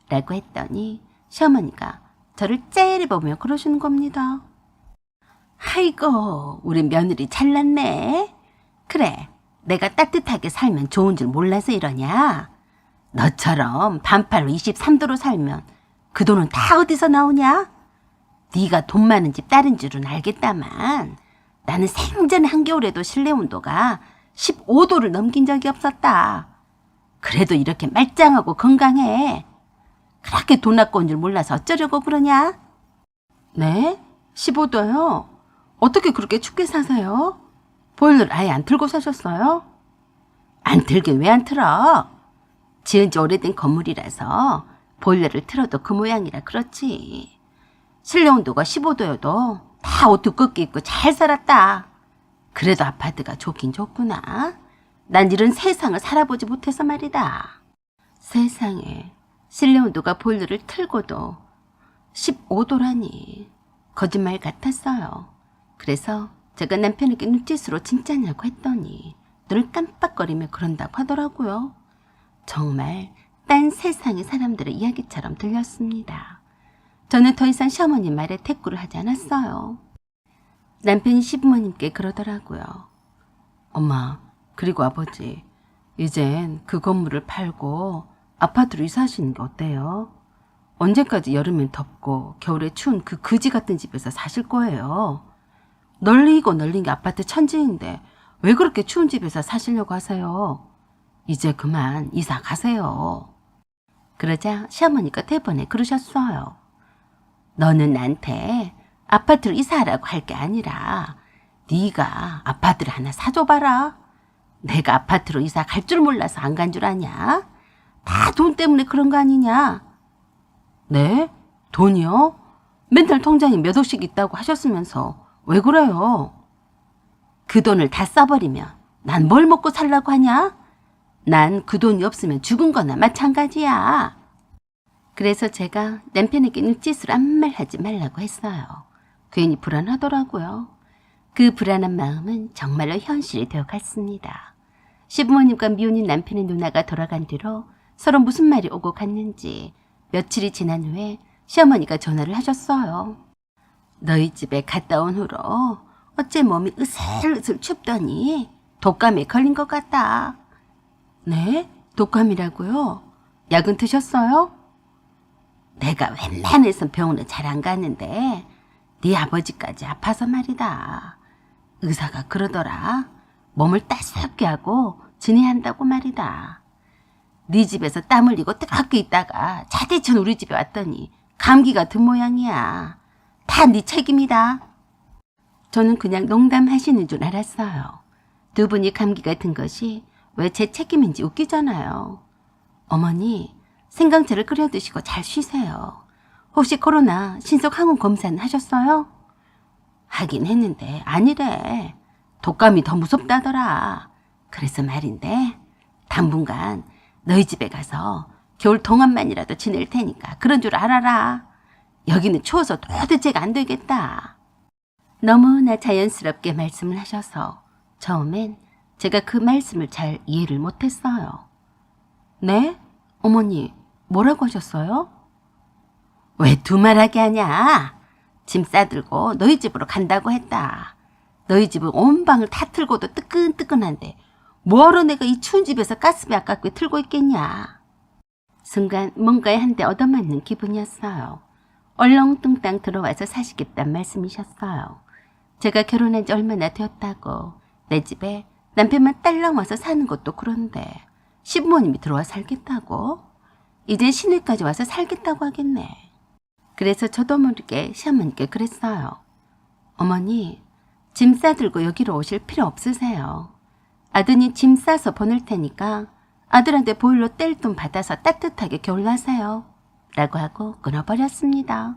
라고 했더니 시어머니가 저를 째려보며 그러시는 겁니다. 아이고, 우리 며느리 잘났네. 그래, 내가 따뜻하게 살면 좋은 줄 몰라서 이러냐? 너처럼 반팔로 23도로 살면 그 돈은 다 어디서 나오냐? 네가 돈 많은 집 딸인 줄은 알겠다만 나는 생전에 한겨울에도 실내 온도가 15도를 넘긴 적이 없었다. 그래도 이렇게 말짱하고 건강해. 그렇게 돈 아까운 줄 몰라서 어쩌려고 그러냐? 네? 15도요? 어떻게 그렇게 춥게 사세요? 보일러를 아예 안 틀고 사셨어요? 안 틀긴 왜 안 틀어? 지은 지 오래된 건물이라서 보일러를 틀어도 그 모양이라 그렇지. 실내 온도가 15도여도 다 옷 두껍게 입고 잘 살았다. 그래도 아파트가 좋긴 좋구나. 난 이런 세상을 살아보지 못해서 말이다. 세상에, 실내 온도가 보일러를 틀고도 15도라니 거짓말 같았어요. 그래서 제가 남편에게 눈짓으로 진짜냐고 했더니 눈을 깜빡거리며 그런다고 하더라고요. 정말 딴 세상의 사람들의 이야기처럼 들렸습니다. 저는 더 이상 시어머니 말에 대꾸를 하지 않았어요. 남편이 시부모님께 그러더라고요. 엄마, 그리고 아버지, 이젠 그 건물을 팔고 아파트로 이사하시는 게 어때요? 언제까지 여름엔 덥고 겨울에 추운 그 거지 같은 집에서 사실 거예요? 널리고 널린 게 아파트 천지인데 왜 그렇게 추운 집에서 사시려고 하세요? 이제 그만 이사 가세요. 그러자 시어머니가 대번에 그러셨어요. 너는 나한테 아파트로 이사하라고 할 게 아니라 네가 아파트를 하나 사줘봐라. 내가 아파트로 이사 갈 줄 몰라서 안 간 줄 아냐? 다 돈 때문에 그런 거 아니냐? 네? 돈이요? 맨날 통장에 몇 억씩 있다고 하셨으면서 왜 그래요? 그 돈을 다 써버리면 난 뭘 먹고 살라고 하냐? 난 그 돈이 없으면 죽은 거나 마찬가지야. 그래서 제가 남편에게 눈짓으로 아무 말 하지 말라고 했어요. 괜히 불안하더라고요. 그 불안한 마음은 정말로 현실이 되어갔습니다. 시부모님과 미혼인 남편의 누나가 돌아간 뒤로 서로 무슨 말이 오고 갔는지 며칠이 지난 후에 시어머니가 전화를 하셨어요. 너희 집에 갔다 온 후로 어째 몸이 으슬으슬 춥더니 독감에 걸린 것 같다. 네? 독감이라고요? 약은 드셨어요? 내가 웬만해선 병원에 잘 안 갔는데 네 아버지까지 아파서 말이다. 의사가 그러더라. 몸을 따숩게 하고 지내야 한다고 말이다. 네 집에서 땀 흘리고 뜨겁게 있다가 차디찬 우리 집에 왔더니 감기가 든 모양이야. 다 네 책임이다. 저는 그냥 농담하시는 줄 알았어요. 두 분이 감기가 든 것이 왜 제 책임인지 웃기잖아요. 어머니, 생강차를 끓여 드시고 잘 쉬세요. 혹시 코로나 신속 항원 검사는 하셨어요? 하긴 했는데 아니래. 독감이 더 무섭다더라. 그래서 말인데 당분간 너희 집에 가서 겨울 동안만이라도 지낼 테니까 그런 줄 알아라. 여기는 추워서 도대체가 안 되겠다. 너무나 자연스럽게 말씀을 하셔서 처음엔 제가 그 말씀을 잘 이해를 못했어요. 네? 어머니, 뭐라고 하셨어요? 왜 두말하게 하냐? 짐 싸들고 너희 집으로 간다고 했다. 너희 집은 온 방을 다 틀고도 뜨끈뜨끈한데 뭐하러 내가 이 추운 집에서 가스비 아깝게 틀고 있겠냐. 순간 뭔가에 한 대 얻어맞는 기분이었어요. 얼렁뚱땅 들어와서 사시겠단 말씀이셨어요. 제가 결혼한 지 얼마나 되었다고 내 집에 남편만 딸랑 와서 사는 것도 그런데 시부모님이 들어와 살겠다고? 이젠 시내까지 와서 살겠다고 하겠네. 그래서 저도 모르게 시어머니께 그랬어요. 어머니, 짐 싸들고 여기로 오실 필요 없으세요. 아드님 짐 싸서 보낼 테니까 아들한테 보일러 뗄 돈 받아서 따뜻하게 겨울 나세요. 라고 하고 끊어버렸습니다.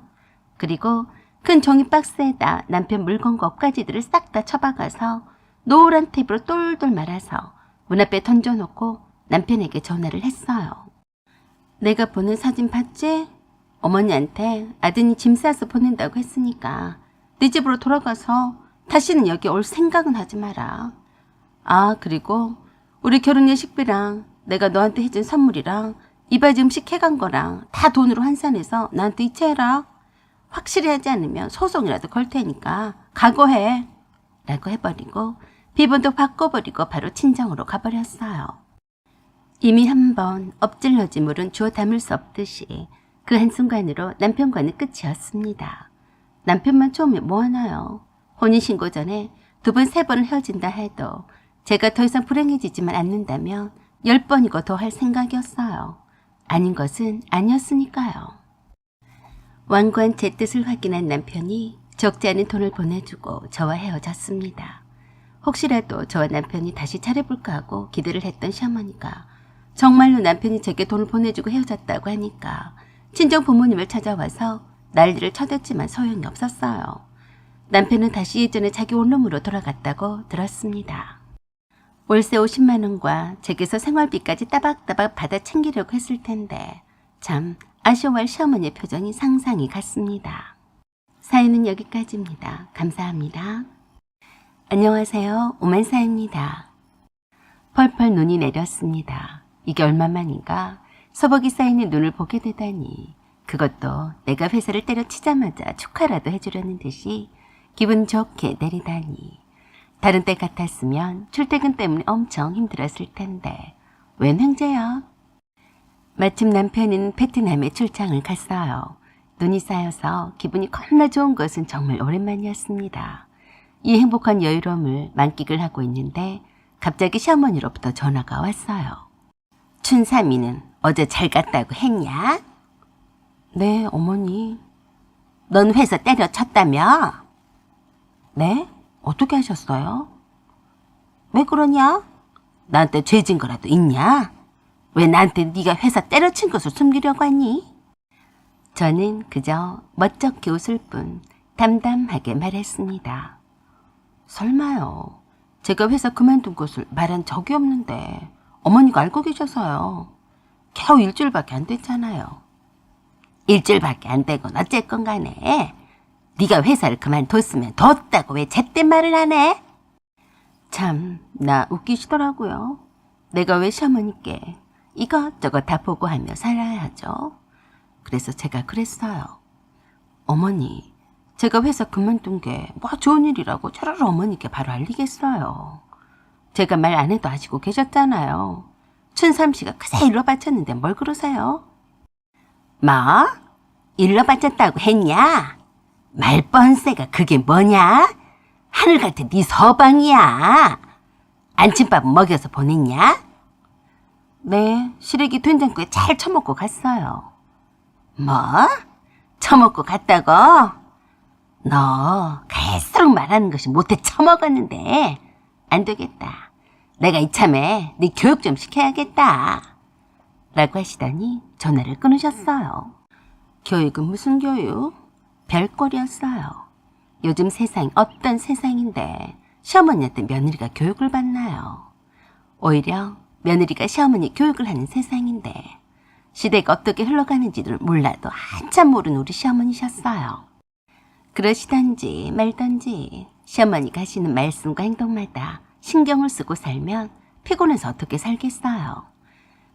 그리고 큰 종이 박스에다 남편 물건과 옷가지들을 싹 다 처박아서 노란 테이프로 똘똘 말아서 문 앞에 던져놓고 남편에게 전화를 했어요. 내가 보낸 사진 봤지? 어머니한테 아드님 짐 싸서 보낸다고 했으니까 네 집으로 돌아가서 다시는 여기 올 생각은 하지 마라. 아, 그리고 우리 결혼 예식비랑 내가 너한테 해준 선물이랑 이바지 음식 해간 거랑 다 돈으로 환산해서 나한테 이체해라. 확실히 하지 않으면 소송이라도 걸 테니까 각오해. 라고 해버리고 비번도 바꿔버리고 바로 친정으로 가버렸어요. 이미 한번 엎질러진 물은 주워 담을 수 없듯이 그 한순간으로 남편과는 끝이었습니다. 남편만 좋으면 뭐하나요? 혼인신고 전에 2번, 3번을 헤어진다 해도 제가 더 이상 불행해지지만 않는다면 10번이고 더 할 생각이었어요. 아닌 것은 아니었으니까요. 완고한 제 뜻을 확인한 남편이 적지 않은 돈을 보내주고 저와 헤어졌습니다. 혹시라도 저와 남편이 다시 차려볼까 하고 기대를 했던 시어머니가 정말로 남편이 제게 돈을 보내주고 헤어졌다고 하니까 친정 부모님을 찾아와서 난리를 쳐댔지만 소용이 없었어요. 남편은 다시 예전에 자기 원룸으로 돌아갔다고 들었습니다. 월세 50만 원과 제게서 생활비까지 따박따박 받아 챙기려고 했을 텐데 참 아쉬워할 시어머니의 표정이 상상이 갔습니다. 사연은 여기까지입니다. 감사합니다. 안녕하세요. 오만사입니다. 펄펄 눈이 내렸습니다. 이게 얼마만인가 서복이 쌓이는 눈을 보게 되다니 그것도 내가 회사를 때려치자마자 축하라도 해주려는 듯이 기분 좋게 내리다니 다른 때 같았으면 출퇴근 때문에 엄청 힘들었을 텐데 웬 횡재야? 마침 남편은 베트남에 출장을 갔어요. 눈이 쌓여서 기분이 겁나 좋은 것은 정말 오랜만이었습니다. 이 행복한 여유로움을 만끽을 하고 있는데 갑자기 시어머니로부터 전화가 왔어요. 춘삼이는 어제 잘 갔다고 했냐? 네, 어머니. 넌 회사 때려쳤다며? 네? 어떻게 하셨어요? 왜 그러냐? 나한테 죄진 거라도 있냐? 왜 나한테 네가 회사 때려친 것을 숨기려고 하니? 저는 그저 멋쩍게 웃을 뿐 담담하게 말했습니다. 설마요. 제가 회사 그만둔 것을 말한 적이 없는데 어머니가 알고 계셔서요. 겨우 일주일밖에 안 됐잖아요. 일주일밖에 안 되건 어쨌건 간에 네가 회사를 그만뒀으면 뒀다고 왜 제때 말을 안 해? 참, 나 웃기시더라고요. 내가 왜 시어머니께 이것저것 다 보고하며 살아야 하죠? 그래서 제가 그랬어요. 어머니, 제가 회사 그만둔 게 뭐 좋은 일이라고 저러러 어머니께 바로 알리겠어요. 제가 말 안 해도 아시고 계셨잖아요. 춘삼 씨가 그새 일러 바쳤는데 뭘 그러세요? 뭐? 일러 바쳤다고 했냐? 말뻔세가 그게 뭐냐? 하늘 같은 네 서방이야. 안침밥은 먹여서 보냈냐? 네, 시래기 된장국에 잘 처먹고 갔어요. 뭐? 처먹고 갔다고? 너 갈수록 말하는 것이 못해 처먹었는데 안 되겠다. 내가 이참에 네 교육 좀 시켜야겠다. 라고 하시더니 전화를 끊으셨어요. 교육은 무슨 교육? 별꼴이었어요. 요즘 세상이 어떤 세상인데 시어머니한테 며느리가 교육을 받나요? 오히려 며느리가 시어머니 교육을 하는 세상인데 시대가 어떻게 흘러가는지를 몰라도 한참 모르는 우리 시어머니셨어요. 그러시던지 말던지 시어머니가 하시는 말씀과 행동마다 신경을 쓰고 살면 피곤해서 어떻게 살겠어요.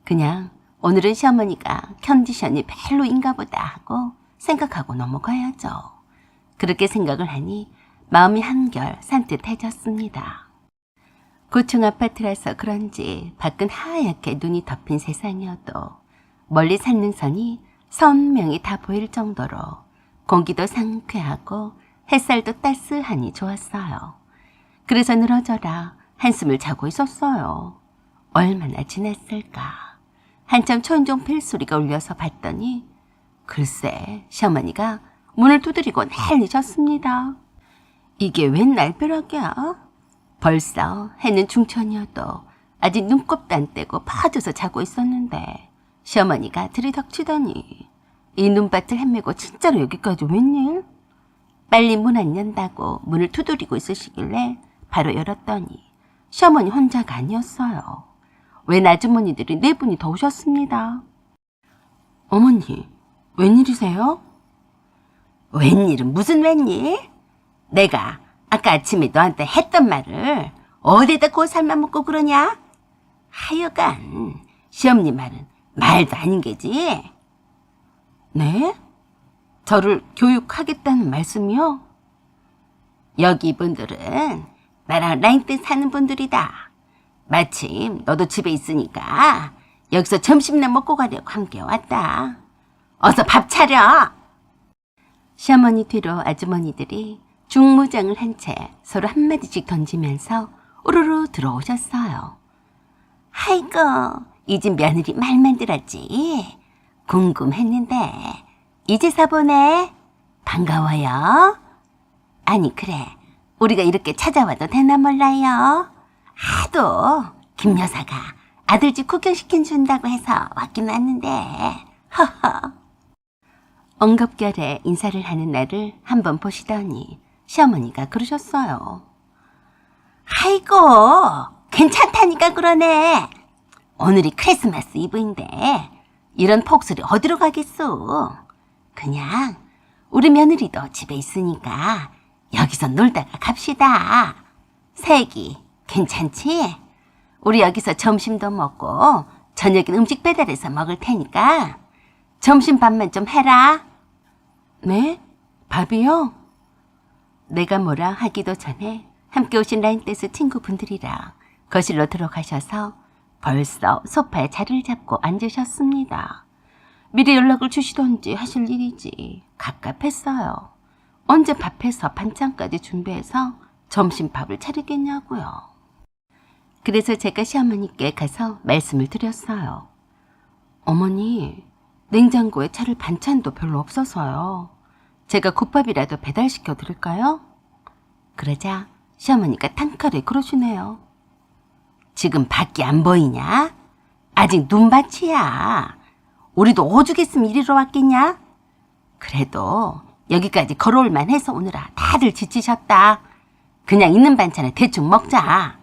그냥 오늘은 시어머니가 컨디션이 별로인가 보다 하고 생각하고 넘어가야죠. 그렇게 생각을 하니 마음이 한결 산뜻해졌습니다. 고층 아파트라서 그런지 밖은 하얗게 눈이 덮인 세상이어도 멀리 산능선이 선명히 다 보일 정도로 공기도 상쾌하고 햇살도 따스하니 좋았어요. 그래서 늘어져라 한숨을 자고 있었어요. 얼마나 지났을까. 한참 초인종 벨소리가 울려서 봤더니 글쎄 시어머니가 문을 두드리고 난리셨습니다. 이게 웬 날벼락이야? 벌써 해는 중천이어도 아직 눈곱도 안 떼고 파져서 자고 있었는데 시어머니가 들이닥치더니 이 눈밭을 헤매고 진짜로 여기까지 웬일? 빨리 문 안 연다고 문을 두드리고 있으시길래 바로 열었더니 시어머니 혼자가 아니었어요. 웬 아주머니들이 4분이 더 오셨습니다. 어머니, 웬일이세요? 웬일은 무슨 웬일? 내가 아까 아침에 너한테 했던 말을 어디다 고살만 먹고 그러냐? 하여간 시엄니 말은 말도 아닌 게지? 네? 저를 교육하겠다는 말씀이요? 여기 분들은 나랑 라인땡 사는 분들이다. 마침 너도 집에 있으니까 여기서 점심이나 먹고 가려고 함께 왔다. 어서 밥 차려. 시어머니 뒤로 아주머니들이 중무장을 한 채 서로 한마디씩 던지면서 우르르 들어오셨어요. 아이고, 이 집 며느리 말만 들었지. 궁금했는데 이제서 보네. 반가워요. 아니 그래, 우리가 이렇게 찾아와도 되나 몰라요. 하도 김 여사가 아들집 구경시켜준다고 해서 왔긴 왔는데 허허. 엉겁결에 인사를 하는 나를 한번 보시더니 시어머니가 그러셨어요. 아이고, 괜찮다니까 그러네. 오늘이 크리스마스 이브인데 이런 폭설이 어디로 가겠소. 그냥 우리 며느리도 집에 있으니까 여기서 놀다가 갑시다. 세기 괜찮지? 우리 여기서 점심도 먹고 저녁엔 음식 배달해서 먹을 테니까 점심밥만 좀 해라. 네? 밥이요? 내가 뭐라 하기도 전에 함께 오신 라인댄스 친구분들이랑 거실로 들어가셔서 벌써 소파에 자리를 잡고 앉으셨습니다. 미리 연락을 주시던지 하실 일이지 갑갑했어요. 언제 밥해서 반찬까지 준비해서 점심밥을 차리겠냐고요. 그래서 제가 시어머니께 가서 말씀을 드렸어요. 어머니, 냉장고에 차릴 반찬도 별로 없어서요. 제가 국밥이라도 배달시켜 드릴까요? 그러자 시어머니가 단칼에 그러시네요. 지금 밖이 안 보이냐? 아직 눈밭이야. 우리도 오죽했으면 이리로 왔겠냐? 그래도 여기까지 걸어올만 해서 오느라 다들 지치셨다. 그냥 있는 반찬을 대충 먹자.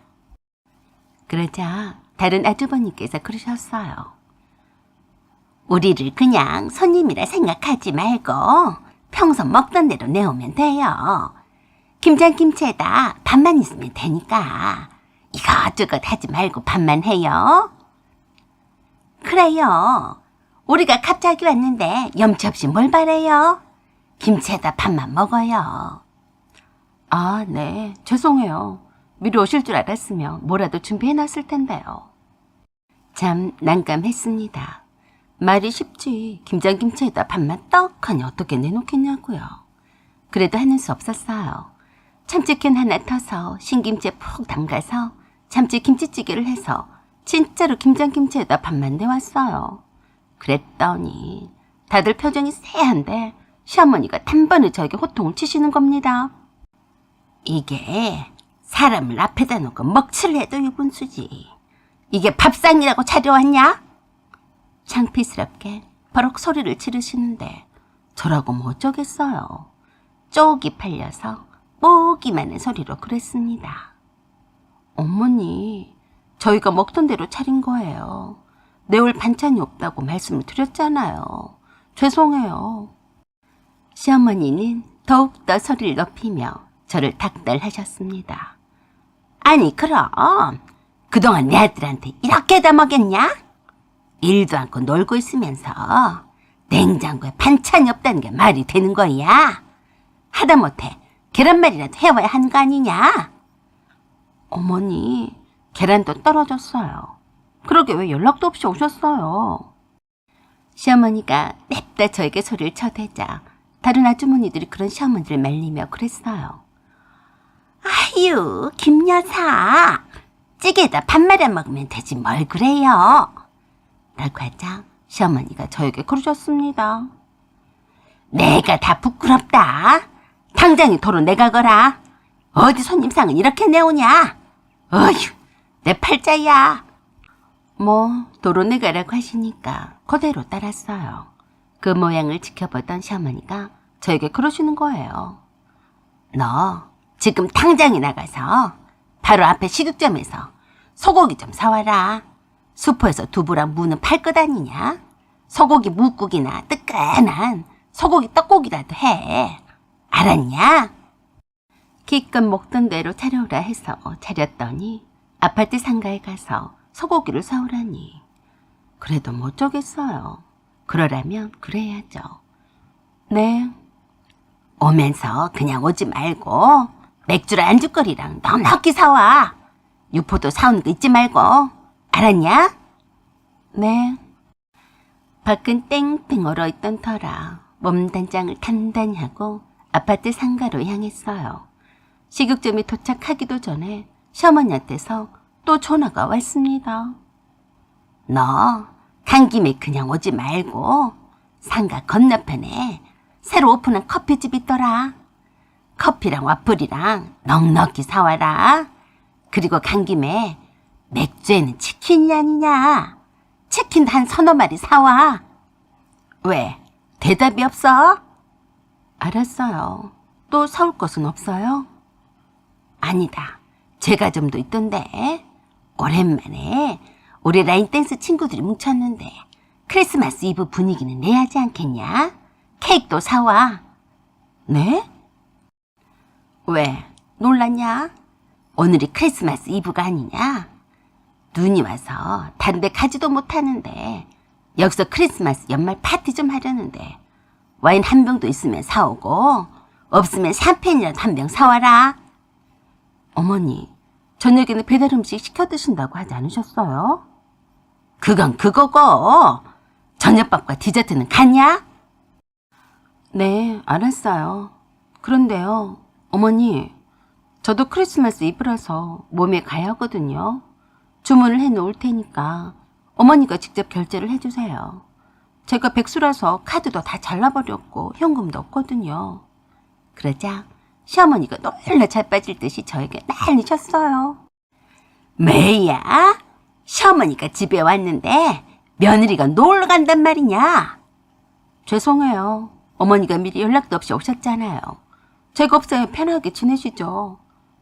그러자 다른 아주버님께서 그러셨어요. 우리를 그냥 손님이라 생각하지 말고 평소 먹던 대로 내오면 돼요. 김장김치에다 밥만 있으면 되니까 이것저것 하지 말고 밥만 해요. 그래요. 우리가 갑자기 왔는데 염치 없이 뭘 바래요? 김치에다 밥만 먹어요. 아, 네. 죄송해요. 미리 오실 줄 알았으면 뭐라도 준비해놨을 텐데요. 참 난감했습니다. 말이 쉽지 김장김치에다 밥만 떡하니 어떻게 내놓겠냐고요. 그래도 하는 수 없었어요. 참치캔 하나 터서 신김치에 푹 담가서 참치 김치찌개를 해서 진짜로 김장김치에다 밥만 내왔어요. 그랬더니 다들 표정이 쎄한데 시어머니가 단번에 저에게 호통을 치시는 겁니다. 이게 사람을 앞에다 놓고 먹칠을 해도 유분수지. 이게 밥상이라고 차려왔냐? 창피스럽게 버럭 소리를 지르시는데 저라고 뭐 어쩌겠어요. 쪽이 팔려서 목이 마는 소리로 그랬습니다. 어머니, 저희가 먹던 대로 차린 거예요. 내올 반찬이 없다고 말씀을 드렸잖아요. 죄송해요. 시어머니는 더욱더 소리를 높이며 저를 닥달하셨습니다. 아니 그럼 그동안 내 아들한테 이렇게 다 먹였냐? 일도 않고 놀고 있으면서 냉장고에 반찬이 없다는 게 말이 되는 거야? 하다못해 계란말이라도 해와야 하는 거 아니냐? 어머니, 계란도 떨어졌어요. 그러게 왜 연락도 없이 오셨어요? 시어머니가 냅다 저에게 소리를 쳐대자 다른 아주머니들이 그런 시어머니를 말리며 그랬어요. 아유, 김 여사, 찌개에다 밥 말아 먹으면 되지 뭘 그래요? 라고 하자 시어머니가 저에게 그러셨습니다. 내가 다 부끄럽다. 당장에 도로 내가 거라. 어디 손님상은 이렇게 내오냐? 어휴, 내 팔자야. 뭐 도로 내가라고 하시니까 그대로 따랐어요. 그 모양을 지켜보던 시어머니가 저에게 그러시는 거예요. 너 지금 당장에 나가서 바로 앞에 식육점에서 소고기 좀 사와라. 슈퍼에서 두부랑 무는 팔 것 아니냐? 소고기 묵국이나 뜨끈한 소고기 떡국이라도 해. 알았냐? 기껏 먹던 대로 차려오라 해서 차렸더니 아파트 상가에 가서 소고기를 사오라니. 그래도 못 쪼겠어요. 그러라면 그래야죠. 네. 오면서 그냥 오지 말고 맥주랑 안주거리랑 넉넉히 사와. 유포도 사오는 거 잊지 말고. 알았냐? 네. 밖은 땡땡 얼어있던 터라 몸단장을 단단히 하고 아파트 상가로 향했어요. 식육점에 도착하기도 전에 시어머니한테서 또 전화가 왔습니다. 너 간 김에 그냥 오지 말고 상가 건너편에 새로 오픈한 커피집 있더라. 커피랑 와플이랑 넉넉히 사와라. 그리고 간 김에 맥주에는 치킨이 아니냐. 치킨도 한 서너 마리 사와. 왜? 대답이 없어? 알았어요. 또 사올 것은 없어요? 아니다. 제과점도 있던데. 오랜만에 우리 라인 댄스 친구들이 뭉쳤는데 크리스마스 이브 분위기는 내야지 않겠냐? 케이크도 사와. 네? 왜? 놀랐냐? 오늘이 크리스마스 이브가 아니냐? 눈이 와서 다른 데 가지도 못하는데 여기서 크리스마스 연말 파티 좀 하려는데 와인 한 병도 있으면 사오고 없으면 샴페인이라도 한 병 사와라. 어머니, 저녁에는 배달 음식 시켜 드신다고 하지 않으셨어요? 그건 그거고 저녁밥과 디저트는 갔냐? 네, 알았어요. 그런데요, 어머니, 저도 크리스마스 이브라서 몸에 가야 하거든요. 주문을 해놓을 테니까 어머니가 직접 결제를 해주세요. 제가 백수라서 카드도 다 잘라버렸고 현금도 없거든요. 그러자 시어머니가 놀라 자빠질 듯이 저에게 난리쳤어요. 뭐야? 시어머니가 집에 왔는데 며느리가 놀러 간단 말이냐? 죄송해요. 어머니가 미리 연락도 없이 오셨잖아요. 제가 없어야 편하게 지내시죠.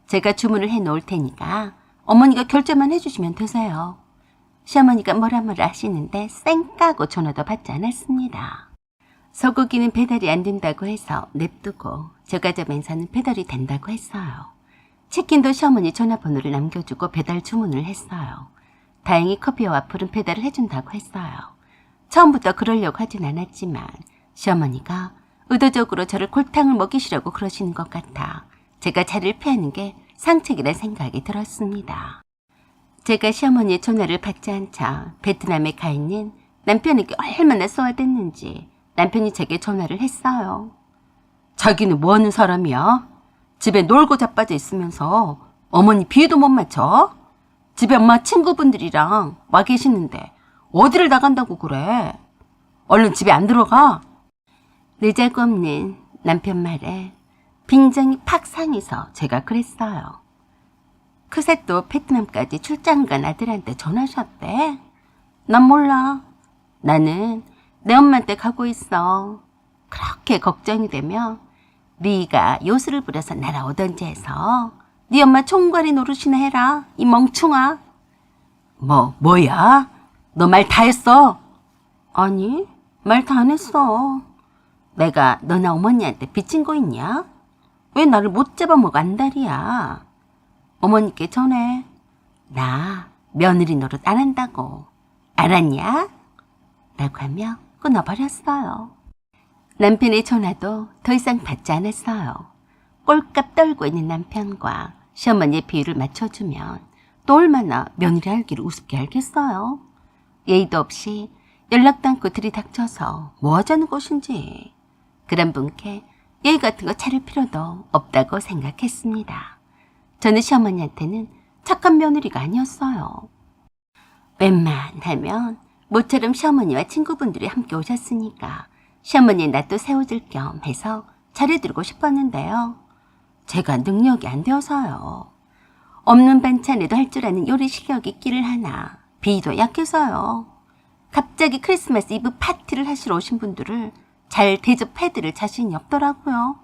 제가 주문을 해놓을 테니까 어머니가 결제만 해주시면 되세요. 시어머니가 뭐라 하시는데 쌩 까고 전화도 받지 않았습니다. 소고기는 배달이 안 된다고 해서 냅두고 제과점에서는 배달이 된다고 했어요. 치킨도 시어머니 전화번호를 남겨주고 배달 주문을 했어요. 다행히 커피와 와플은 배달을 해준다고 했어요. 처음부터 그러려고 하진 않았지만 시어머니가 의도적으로 저를 골탕을 먹이시려고 그러시는 것 같아 제가 자리를 피하는 게 상책이란 생각이 들었습니다. 제가 시어머니의 전화를 받지 않자 베트남에 가 있는 남편에게 얼마나 쏘아댔는지 남편이 제게 전화를 했어요. 자기는 뭐하는 사람이야? 집에 놀고 자빠져 있으면서 어머니 비위도 못 맞춰? 집에 엄마 친구분들이랑 와 계시는데 어디를 나간다고 그래? 얼른 집에 안 들어가? 느자고 없는 남편 말에 빈정이 팍 상해서 제가 그랬어요. 그새 또 베트남까지 출장 간 아들한테 전화하셨대. 난 몰라. 나는 내 엄마한테 가고 있어. 그렇게 걱정이 되면 네가 요술을 부려서 날아오던지 해서 네 엄마 총괄이 노릇이나 해라. 이 멍충아. 뭐야? 너 말 다 했어? 아니, 말 다 안 했어. 내가 너나 어머니한테 빚진 거 있냐? 왜 나를 못 잡아먹어 안달이야. 어머니께 전해. 나 며느리 노릇 안 한다고. 알았냐? 라고 하며 끊어버렸어요. 남편의 전화도 더 이상 받지 않았어요. 꼴값 떨고 있는 남편과 시어머니의 비율을 맞춰주면 또 얼마나 며느리 알기를 우습게 알겠어요. 예의도 없이 연락도 않고 들이닥쳐서 뭐 하자는 것인지 그런 분께 예의 같은 거 차릴 필요도 없다고 생각했습니다. 저는 시어머니한테는 착한 며느리가 아니었어요. 웬만하면 모처럼 시어머니와 친구분들이 함께 오셨으니까 시어머니의 낯도 세워줄 겸 해서 차려드리고 싶었는데요. 제가 능력이 안 되어서요. 없는 반찬에도 할 줄 아는 요리 실력이 있기를 하나 비위도 약해서요. 갑자기 크리스마스 이브 파티를 하시러 오신 분들을 잘 대접해드릴 자신이 없더라고요.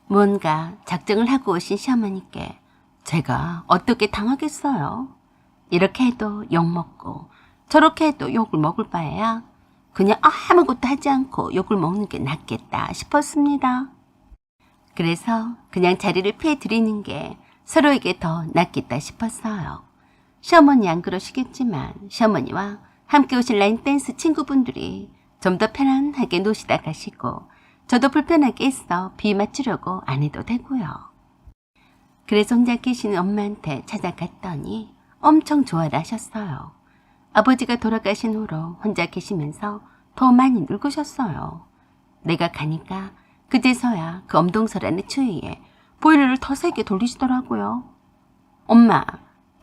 뭔가 작정을 하고 오신 시어머니께 제가 어떻게 당하겠어요. 이렇게 해도 욕먹고 저렇게 해도 욕을 먹을 바에야 그냥 아무것도 하지 않고 욕을 먹는 게 낫겠다 싶었습니다. 그래서 그냥 자리를 피해드리는 게 서로에게 더 낫겠다 싶었어요. 시어머니 안 그러시겠지만 시어머니와 함께 오실 라인 댄스 친구분들이 좀 더 편안하게 노시다 가시고 저도 불편하게 있어 비 맞추려고 안 해도 되고요. 그래서 혼자 계시는 엄마한테 찾아갔더니 엄청 좋아를 하셨어요. 아버지가 돌아가신 후로 혼자 계시면서 더 많이 늙으셨어요. 내가 가니까 그제서야 그 엄동설안의 추위에 보일러를 더 세게 돌리시더라고요. 엄마,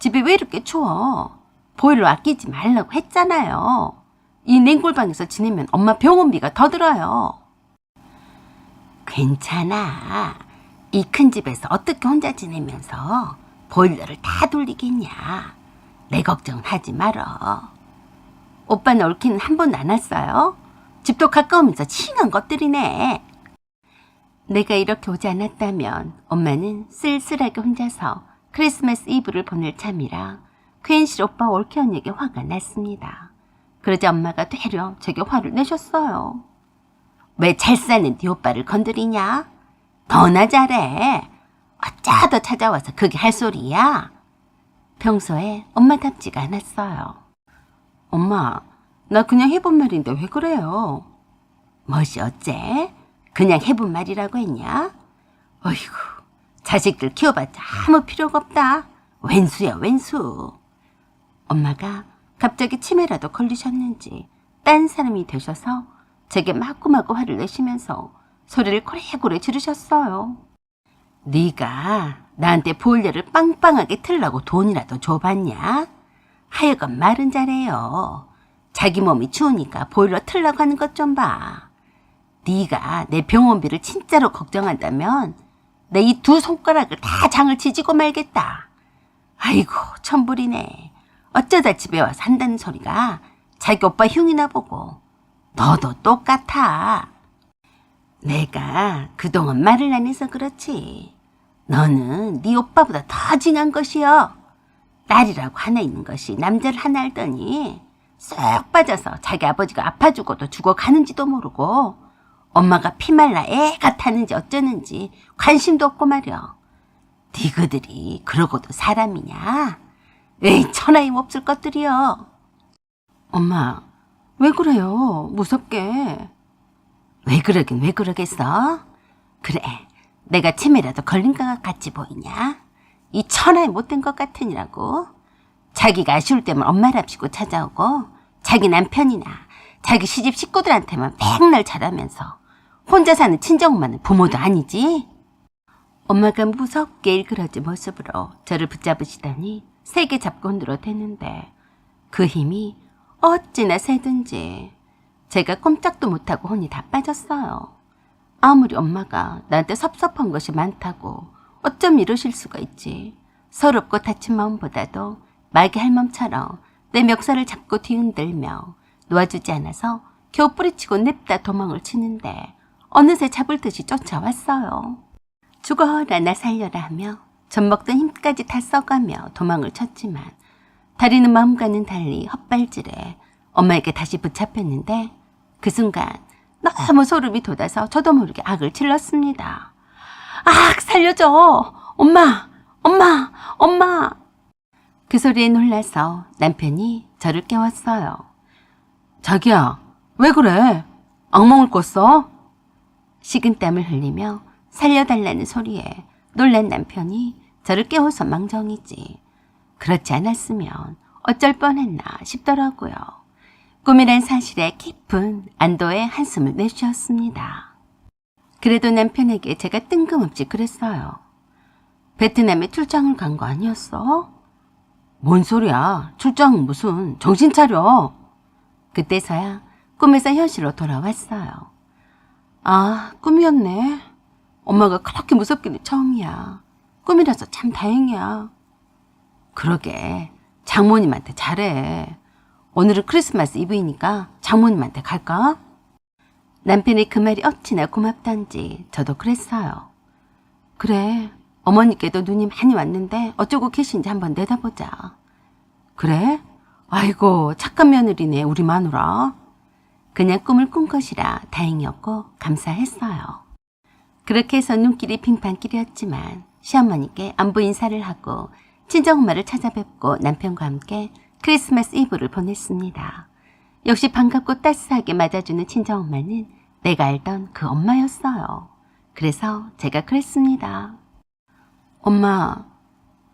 집에 왜 이렇게 추워? 보일러 아끼지 말라고 했잖아요. 이 냉골방에서 지내면 엄마 병원비가 더 들어요. 괜찮아. 이 큰 집에서 어떻게 혼자 지내면서 보일러를 다 돌리겠냐. 내 걱정은 하지 말어. 오빠는 옳기는 한 번도 안 왔어요? 집도 가까우면서 칭한 것들이네. 내가 이렇게 오지 않았다면 엄마는 쓸쓸하게 혼자서 크리스마스 이브를 보낼 참이라 괜시 오빠 올케 언니에게 화가 났습니다. 그러자 엄마가 되려 제게 화를 내셨어요. 왜 잘 사는 네 오빠를 건드리냐? 너나 잘해. 어쩌다 찾아와서 그게 할 소리야? 평소에 엄마답지가 않았어요. 엄마, 나 그냥 해본 말인데 왜 그래요? 멋이 어째? 그냥 해본 말이라고 했냐? 어이구, 자식들 키워봤자 아무 필요가 없다. 웬수야 웬수. 엄마가 갑자기 치매라도 걸리셨는지 딴 사람이 되셔서 제게 마구마구 화를 내시면서 소리를 고래고래 지르셨어요. 네가 나한테 보일러를 빵빵하게 틀라고 돈이라도 줘봤냐? 하여간 말은 잘해요. 자기 몸이 추우니까 보일러 틀라고 하는 것 좀 봐. 네가 내 병원비를 진짜로 걱정한다면 내 이 두 손가락을 다 장을 지지고 말겠다. 아이고 천불이네. 어쩌다 집에 와서 한다는 소리가 자기 오빠 흉이나 보고 너도 똑같아. 내가 그동안 말을 안 해서 그렇지. 너는 네 오빠보다 더 징한 것이여. 딸이라고 하나 있는 것이 남자를 하나 알더니 쏙 빠져서 자기 아버지가 아파 죽어도 죽어가는지도 모르고 엄마가 피말라 애가 타는지 어쩌는지 관심도 없고 말이여. 니그들이 그러고도 사람이냐? 에이 천하임 없을 것들이여. 엄마 왜 그래요? 무섭게. 왜 그러긴 왜 그러겠어? 그래 내가 치매라도 걸린 것 같이 보이냐? 이 천하에 못된 것 같으니라고. 자기가 아쉬울 때만 엄마랍시고 찾아오고 자기 남편이나 자기 시집 식구들한테만 맨날 잘하면서 혼자 사는 친정엄마는 부모도 아니지? 엄마가 무섭게 일그러진 모습으로 저를 붙잡으시더니 세게 잡고 흔들어 대는데 그 힘이 어찌나 세든지 제가 꼼짝도 못하고 혼이 다 빠졌어요. 아무리 엄마가 나한테 섭섭한 것이 많다고 어쩜 이러실 수가 있지. 서럽고 다친 마음보다도 마귀 할멈처럼 내 멱살을 잡고 뒤흔들며 놓아주지 않아서 겨우 뿌리치고 냅다 도망을 치는데 어느새 잡을 듯이 쫓아왔어요. 죽어라 나 살려라 하며 젖먹던 힘까지 다 써가며 도망을 쳤지만 다리는 마음과는 달리 헛발질에 엄마에게 다시 붙잡혔는데 그 순간 너무 소름이 돋아서 저도 모르게 악을 질렀습니다. 악 살려줘! 엄마! 엄마! 엄마! 그 소리에 놀라서 남편이 저를 깨웠어요. 자기야 왜 그래? 악몽을 꿨어? 식은땀을 흘리며 살려달라는 소리에 놀란 남편이 저를 깨워서 망정이지. 그렇지 않았으면 어쩔 뻔했나 싶더라고요. 꿈이란 사실에 깊은 안도의 한숨을 내쉬었습니다. 그래도 남편에게 제가 뜬금없이 그랬어요. 베트남에 출장을 간 거 아니었어? 뭔 소리야. 출장은 무슨. 정신 차려. 그때서야 꿈에서 현실로 돌아왔어요. 아, 꿈이었네. 엄마가 그렇게 무섭기는 처음이야. 꿈이라서 참 다행이야. 그러게. 장모님한테 잘해. 오늘은 크리스마스 이브이니까 장모님한테 갈까? 남편의 그 말이 어찌나 고맙단지 저도 그랬어요. 그래, 어머니께도 눈이 많이 왔는데 어쩌고 계신지 한번 내다보자. 그래? 아이고 착한 며느리네 우리 마누라. 그냥 꿈을 꾼 것이라 다행이었고 감사했어요. 그렇게 해서 눈길이 빙판길이었지만 시어머니께 안부 인사를 하고 친정엄마를 찾아뵙고 남편과 함께 크리스마스 이브를 보냈습니다. 역시 반갑고 따스하게 맞아주는 친정엄마는 내가 알던 그 엄마였어요. 그래서 제가 그랬습니다. 엄마,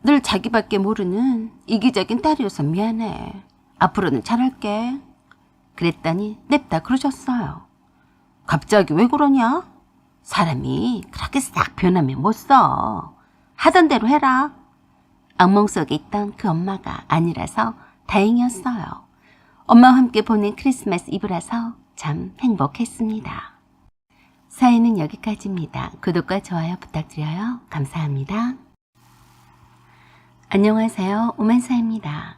늘 자기밖에 모르는 이기적인 딸이어서 미안해. 앞으로는 잘할게. 그랬더니 냅다 그러셨어요. 갑자기 왜 그러냐? 사람이 그렇게 싹 변하면 못 써. 하던 대로 해라. 악몽 속에 있던 그 엄마가 아니라서 다행이었어요. 엄마와 함께 보낸 크리스마스 이브라서 참 행복했습니다. 사연은 여기까지입니다. 구독과 좋아요 부탁드려요. 감사합니다. 안녕하세요. 오만사입니다.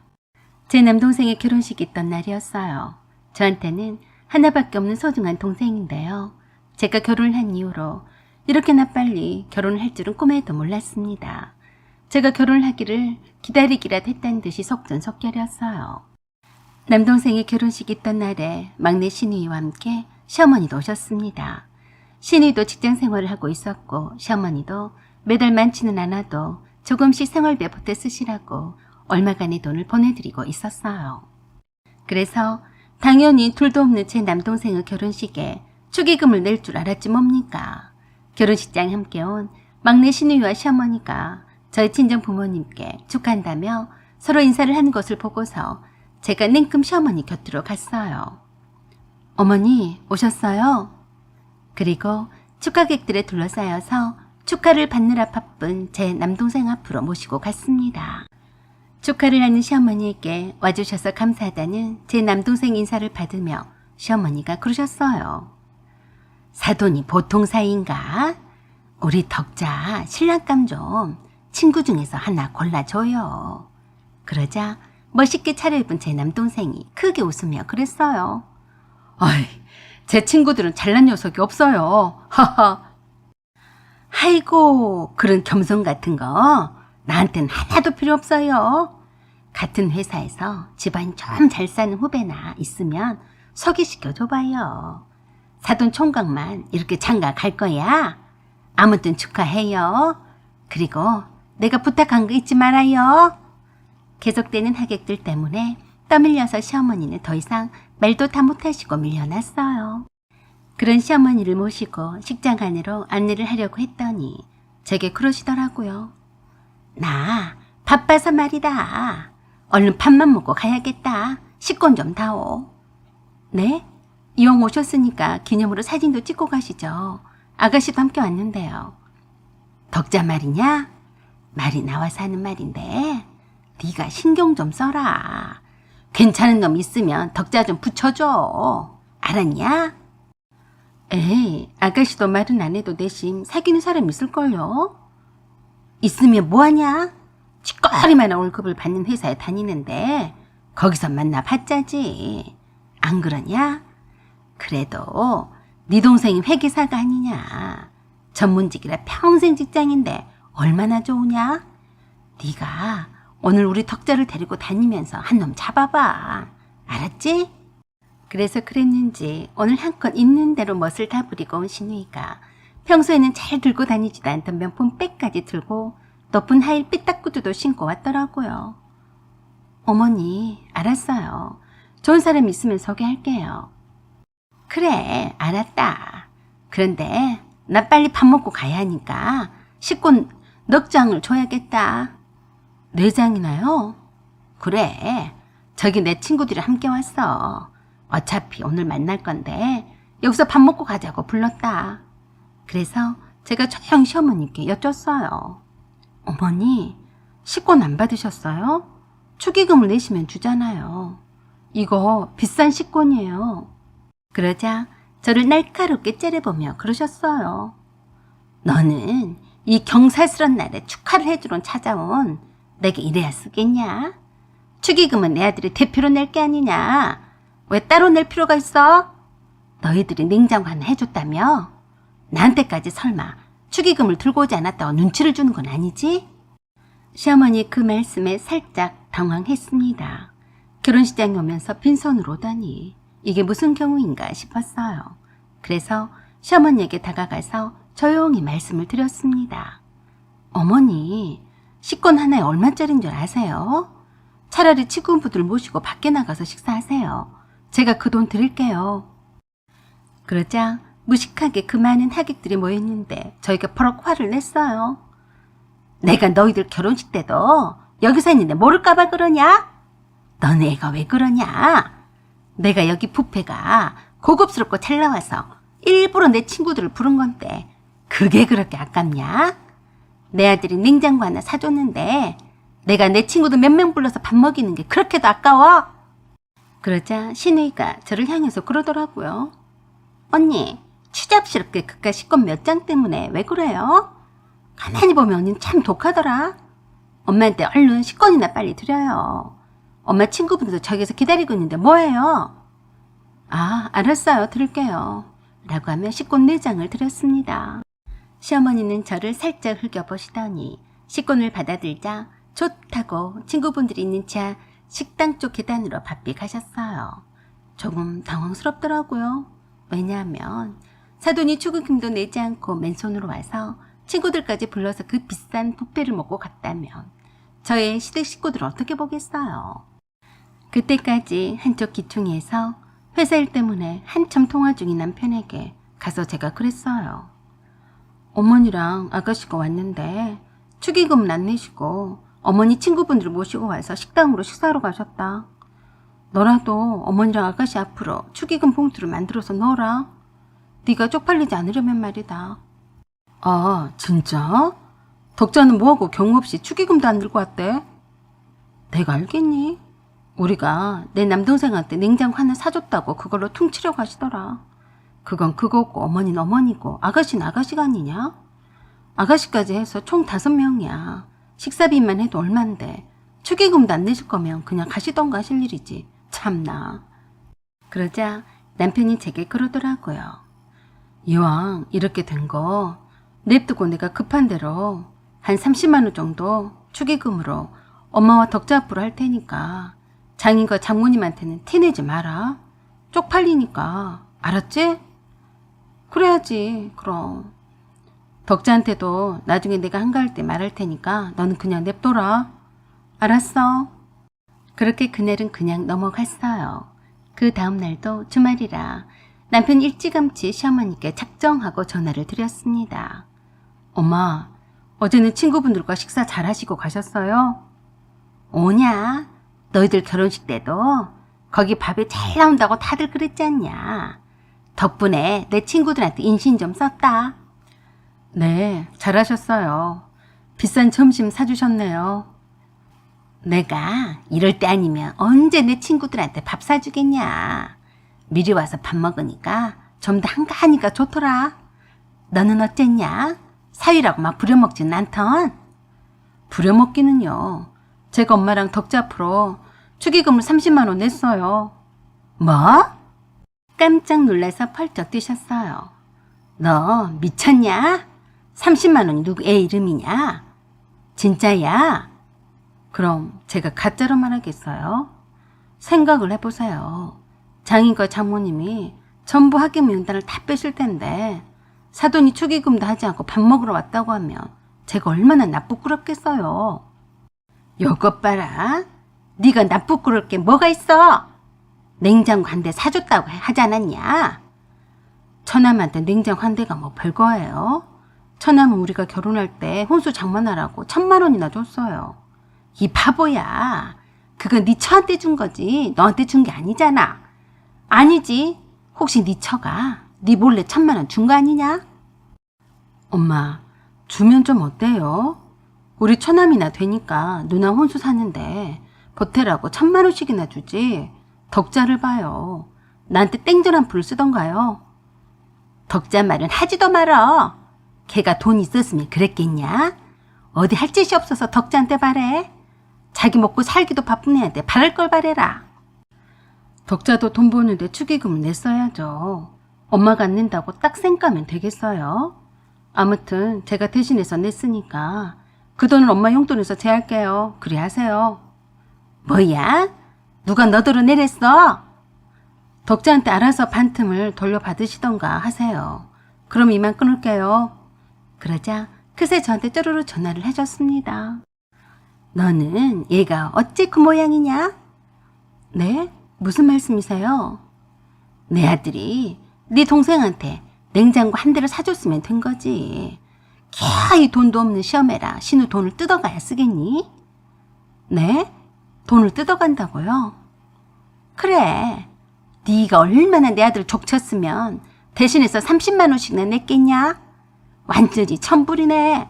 제 남동생의 결혼식이 있던 날이었어요. 저한테는 하나밖에 없는 소중한 동생인데요. 제가 결혼을 한 이후로 이렇게나 빨리 결혼을 할 줄은 꿈에도 몰랐습니다. 제가 결혼을 하기를 기다리기라도 했다는 듯이 속전속결이었어요. 남동생의 결혼식이 있던 날에 막내 신우이와 함께 시어머니도 오셨습니다. 신우이도 직장 생활을 하고 있었고 시어머니도 매달 많지는 않아도 조금씩 생활비에 보태 쓰시라고 얼마간의 돈을 보내드리고 있었어요. 그래서 당연히 둘도 없는 제 남동생의 결혼식에 축의금을 낼 줄 알았지 뭡니까. 결혼식장에 함께 온 막내 신우이와 시어머니가 저희 친정 부모님께 축하한다며 서로 인사를 하는 것을 보고서 제가 냉큼 시어머니 곁으로 갔어요. 어머니 오셨어요? 그리고 축하객들에 둘러싸여서 축하를 받느라 바쁜 제 남동생 앞으로 모시고 갔습니다. 축하를 하는 시어머니에게 와주셔서 감사하다는 제 남동생 인사를 받으며 시어머니가 그러셨어요. 사돈이 보통 사이인가? 우리 덕자 신랑감 좀 친구 중에서 하나 골라줘요. 그러자 멋있게 차려입은 제 남동생이 크게 웃으며 그랬어요. 어이, 제 친구들은 잘난 녀석이 없어요. 하하. 아이고, 그런 겸손 같은 거 나한텐 하나도 필요 없어요. 같은 회사에서 집안 좀 잘 사는 후배나 있으면 소개시켜줘봐요. 사돈 총각만 이렇게 장가 갈 거야. 아무튼 축하해요. 그리고 내가 부탁한 거 잊지 말아요. 계속되는 하객들 때문에 떠밀려서 시어머니는 더 이상 말도 다 못하시고 밀려났어요. 그런 시어머니를 모시고 식장 안으로 안내를 하려고 했더니 제게 그러시더라고요. 나 바빠서 말이다. 얼른 밥만 먹고 가야겠다. 식권 좀 다오. 네? 이왕 오셨으니까 기념으로 사진도 찍고 가시죠. 아가씨도 함께 왔는데요. 덕자 말이냐? 말이 나와서 하는 말인데 네가 신경 좀 써라. 괜찮은 놈 있으면 덕자 좀 붙여줘. 알았냐? 에이, 아가씨도 말은 안 해도 내심 사귀는 사람 있을걸요? 있으면 뭐하냐? 찌꺼리만 월급을 받는 회사에 다니는데 거기서 만나봤자지. 안 그러냐? 그래도 네 동생이 회계사가 아니냐. 전문직이라 평생 직장인데 얼마나 좋으냐? 네가 오늘 우리 덕자를 데리고 다니면서 한 놈 잡아봐. 알았지? 그래서 그랬는지 오늘 한껏 있는 대로 멋을 다 부리고 온 신우이가 평소에는 잘 들고 다니지도 않던 명품 백까지 들고 높은 하일 삐딱구두도 신고 왔더라고요. 어머니, 알았어요. 좋은 사람 있으면 소개할게요. 그래, 알았다. 그런데 나 빨리 밥 먹고 가야 하니까 식권 넉 장을 줘야겠다. 4장이나요? 그래, 저기 내 친구들이 함께 왔어. 어차피 오늘 만날 건데 여기서 밥 먹고 가자고 불렀다. 그래서 제가 조용히 시어머님께 여쭸어요. 어머니, 식권 안 받으셨어요? 축의금을 내시면 주잖아요. 이거 비싼 식권이에요. 그러자 저를 날카롭게 째려보며 그러셨어요. 너는 이 경사스런 날에 축하를 해주러 찾아온 내게 이래야 쓰겠냐? 축의금은 내 아들이 대표로 낼 게 아니냐? 왜 따로 낼 필요가 있어? 너희들이 냉장고 하나 해줬다며? 나한테까지 설마 축의금을 들고 오지 않았다고 눈치를 주는 건 아니지? 시어머니 그 말씀에 살짝 당황했습니다. 결혼식장에 오면서 빈손으로 오다니 이게 무슨 경우인가 싶었어요. 그래서 시어머니에게 다가가서 조용히 말씀을 드렸습니다. 어머니, 식권 하나에 얼마짜리인 줄 아세요? 차라리 친구분들 모시고 밖에 나가서 식사하세요. 제가 그 돈 드릴게요. 그러자 무식하게 그 많은 하객들이 모였는데 저희가 버럭 화를 냈어요. 내가 너희들 결혼식 때도 여기서 했는데 모를까봐 그러냐? 너네 애가 왜 그러냐? 내가 여기 뷔페가 고급스럽고 잘 나와서 일부러 내 친구들을 부른 건데 그게 그렇게 아깝냐? 내 아들이 냉장고 하나 사줬는데 내가 내 친구들 몇 명 불러서 밥 먹이는 게 그렇게도 아까워? 그러자 신우이가 저를 향해서 그러더라고요. 언니, 추잡스럽게 그깟 식권 몇 장 때문에 왜 그래요? 가만히 보면 언니는 참 독하더라. 엄마한테 얼른 식권이나 빨리 드려요. 엄마 친구분들도 저기서 기다리고 있는데 뭐해요? 아, 알았어요. 드릴게요. 라고 하며 식권 4장을 드렸습니다. 시어머니는 저를 살짝 흘겨보시더니 식권을 받아들자 좋다고 친구분들이 있는 차 식당 쪽 계단으로 바삐 가셨어요. 조금 당황스럽더라고요. 왜냐하면 사돈이 축의금도 내지 않고 맨손으로 와서 친구들까지 불러서 그 비싼 뷔페를 먹고 갔다면 저의 시댁 식구들을 어떻게 보겠어요. 그때까지 한쪽 기퉁에서 회사 일 때문에 한참 통화 중인 남편에게 가서 제가 그랬어요. 어머니랑 아가씨가 왔는데 축의금은 안 내시고 어머니 친구분들 모시고 와서 식당으로 식사하러 가셨다. 너라도 어머니랑 아가씨 앞으로 축의금 봉투를 만들어서 넣어라. 네가 쪽팔리지 않으려면 말이다. 아, 진짜? 덕자는 뭐하고 경우 없이 축의금도 안 들고 왔대? 내가 알겠니? 우리가 내 남동생한테 냉장고 하나 사줬다고 그걸로 퉁치려고 하시더라. 그건 그거고 어머니는 어머니고 아가씨는 아가씨가 아니냐? 아가씨까지 해서 총 5명이야. 식사비만 해도 얼만데 축의금도 안 내실 거면 그냥 가시던가 하실 일이지. 참나. 그러자 남편이 제게 그러더라고요. 이왕 이렇게 된 거 냅두고 내가 급한 대로 한 30만 원 정도 축의금으로 엄마와 덕자 앞으로 할 테니까 장인과 장모님한테는 티내지 마라. 쪽팔리니까. 알았지? 그래야지. 그럼. 덕자한테도 나중에 내가 한가할 때 말할 테니까 너는 그냥 냅둬라. 알았어. 그렇게 그날은 그냥 넘어갔어요. 그 다음 날도 주말이라 남편 일찌감치 시어머니께 작정하고 전화를 드렸습니다. 엄마, 어제는 친구분들과 식사 잘 하시고 가셨어요? 오냐? 너희들 결혼식 때도 거기 밥이 잘 나온다고 다들 그랬지 않냐? 덕분에 내 친구들한테 인신 좀 썼다. 네, 잘하셨어요. 비싼 점심 사주셨네요. 내가 이럴 때 아니면 언제 내 친구들한테 밥 사주겠냐. 미리 와서 밥 먹으니까 좀 더 한가하니까 좋더라. 너는 어쨌냐? 사위라고 막 부려먹지는 않던? 부려먹기는요. 제가 엄마랑 덕자 앞으로 축의금을 30만 원 냈어요. 뭐? 깜짝 놀라서 펄쩍 뛰셨어요. 너 미쳤냐? 30만 원이 누구 애 이름이냐? 진짜야? 그럼 제가 가짜로 말하겠어요? 생각을 해보세요. 장인과 장모님이 전부 학임 연단을 다 빼실 텐데 사돈이 축의금도 하지 않고 밥 먹으러 왔다고 하면 제가 얼마나 나쁘꾸럽겠어요. 요것 봐라. 네가 나쁘꾸러울 게 뭐가 있어? 냉장고 한 대 사줬다고 하지 않았냐? 처남한테 냉장고 한 대가 뭐 별거예요? 처남은 우리가 결혼할 때 혼수 장만하라고 1,000만 원이나 줬어요. 이 바보야. 그건 네 처한테 준 거지 너한테 준 게 아니잖아. 아니지. 혹시 네 처가 네 몰래 1,000만 원 준 거 아니냐? 엄마, 주면 좀 어때요? 우리 처남이나 되니까 누나 혼수 사는데 보태라고 1,000만 원씩이나 주지. 덕자를 봐요. 나한테 땡전한 풀을 쓰던가요. 덕자 말은 하지도 말어. 걔가 돈 있었으면 그랬겠냐? 어디 할 짓이 없어서 덕자한테 바래? 자기 먹고 살기도 바쁜 애한테 바랄 걸 바래라. 덕자도 돈 버는데 축의금을 냈어야죠. 엄마가 안 낸다고 딱 쌩까면 되겠어요? 아무튼 제가 대신해서 냈으니까 그 돈을 엄마 용돈에서 제할게요. 그리 하세요. 뭐야? 누가 너더러 내랬어? 덕자한테 알아서 반틈을 돌려받으시던가 하세요. 그럼 이만 끊을게요. 그러자 그새 저한테 쪼르르 전화를 해줬습니다. 너는 얘가 어째 그 모양이냐? 네? 무슨 말씀이세요? 내 아들이 네 동생한테 냉장고 한 대를 사줬으면 된 거지. 캬, 이 돈도 없는 시험에라 신우 돈을 뜯어가야 쓰겠니? 네? 돈을 뜯어간다고요? 그래. 네가 얼마나 내 아들을 족쳤으면 대신해서 30만 원씩나 냈겠냐? 완전히 천불이네.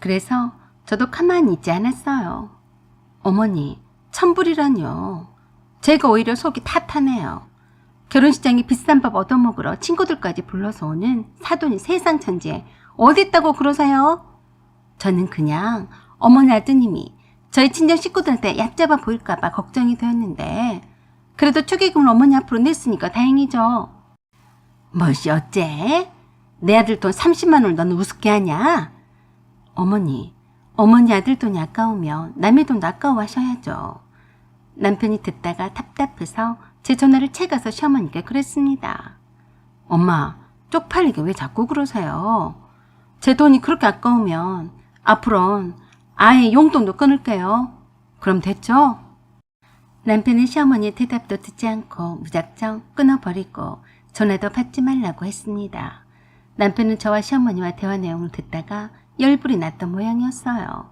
그래서 저도 가만히 있지 않았어요. 어머니, 천불이라뇨. 제가 오히려 속이 타타네요. 결혼식장에 비싼 밥 얻어먹으러 친구들까지 불러서 오는 사돈이 세상 천지에 어딨다고 그러세요? 저는 그냥 어머니 아드님이 저희 친정 식구들한테 얕잡아 보일까봐 걱정이 되었는데 그래도 축의금을 어머니 앞으로 냈으니까 다행이죠. 뭐시 어째? 내 아들 돈 30만 원을 너는 우습게 하냐? 어머니 아들 돈이 아까우면 남의 돈도 아까워하셔야죠. 남편이 듣다가 답답해서 제 전화를 채가서 시어머니께 그랬습니다. 엄마, 쪽팔리게 왜 자꾸 그러세요? 제 돈이 그렇게 아까우면 앞으로는 아예 용돈도 끊을게요. 그럼 됐죠? 남편은 시어머니의 대답도 듣지 않고 무작정 끊어버리고 전화도 받지 말라고 했습니다. 남편은 저와 시어머니와 대화 내용을 듣다가 열불이 났던 모양이었어요.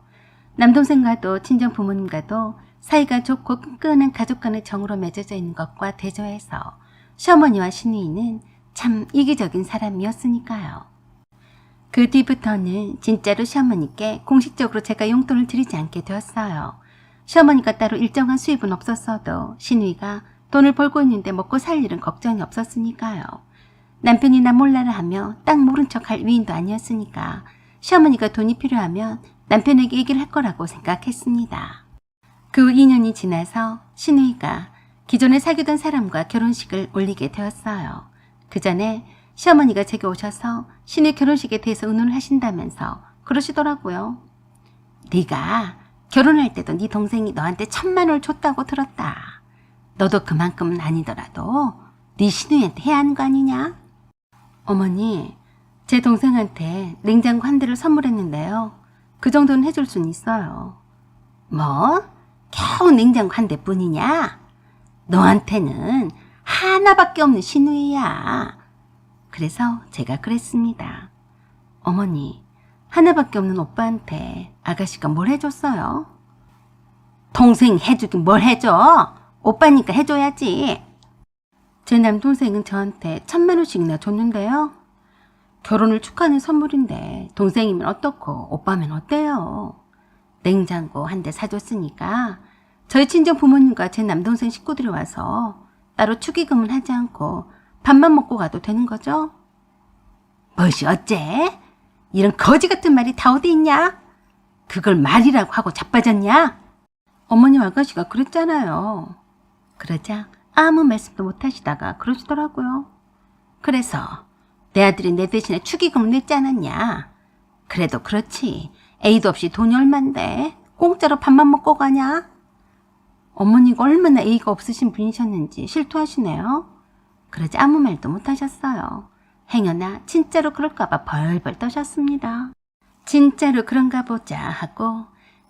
남동생과도 친정 부모님과도 사이가 좋고 끈끈한 가족 간의 정으로 맺어져 있는 것과 대조해서 시어머니와 시누이는 참 이기적인 사람이었으니까요. 그 뒤부터는 진짜로 시어머니께 공식적으로 제가 용돈을 드리지 않게 되었어요. 시어머니가 따로 일정한 수입은 없었어도 시누이가 돈을 벌고 있는데 먹고 살 일은 걱정이 없었으니까요. 남편이나 몰라라 하며 딱 모른 척할 위인도 아니었으니까 시어머니가 돈이 필요하면 남편에게 얘기를 할 거라고 생각했습니다. 그 후 2년이 지나서 시누이가 기존에 사귀던 사람과 결혼식을 올리게 되었어요. 그 전에 시어머니가 제게 오셔서 시누이 결혼식에 대해서 의논을 하신다면서 그러시더라고요. 네가 결혼할 때도 네 동생이 너한테 1,000만 원을 줬다고 들었다. 너도 그만큼은 아니더라도 네 시누이한테 해야 하는 거 아니냐? 어머니, 제 동생한테 냉장고 한 대를 선물했는데요. 그 정도는 해줄 수는 있어요. 뭐? 겨우 냉장고 한 대뿐이냐? 너한테는 하나밖에 없는 시누이야. 그래서 제가 그랬습니다. 어머니, 하나밖에 없는 오빠한테 아가씨가 뭘 해줬어요? 동생 해주긴 뭘 해줘? 오빠니까 해줘야지. 제 남동생은 저한테 1,000만 원씩이나 줬는데요. 결혼을 축하하는 선물인데 동생이면 어떻고 오빠면 어때요? 냉장고 한 대 사줬으니까 저희 친정 부모님과 제 남동생 식구들이 와서 따로 축의금은 하지 않고 밥만 먹고 가도 되는 거죠? 뭐시 어째? 이런 거지 같은 말이 다 어디 있냐? 그걸 말이라고 하고 자빠졌냐? 어머님 아가씨가 그랬잖아요. 그러자 아무 말씀도 못 하시다가 그러시더라고요. 그래서 내 아들이 내 대신에 축의금을 냈지 않았냐? 그래도 그렇지. A도 없이 돈이 얼만데 공짜로 밥만 먹고 가냐? 어머니가 얼마나 A가 없으신 분이셨는지 실토하시네요. 그러지 아무 말도 못 하셨어요. 행여나 진짜로 그럴까봐 벌벌 떠셨습니다. 진짜로 그런가 보자 하고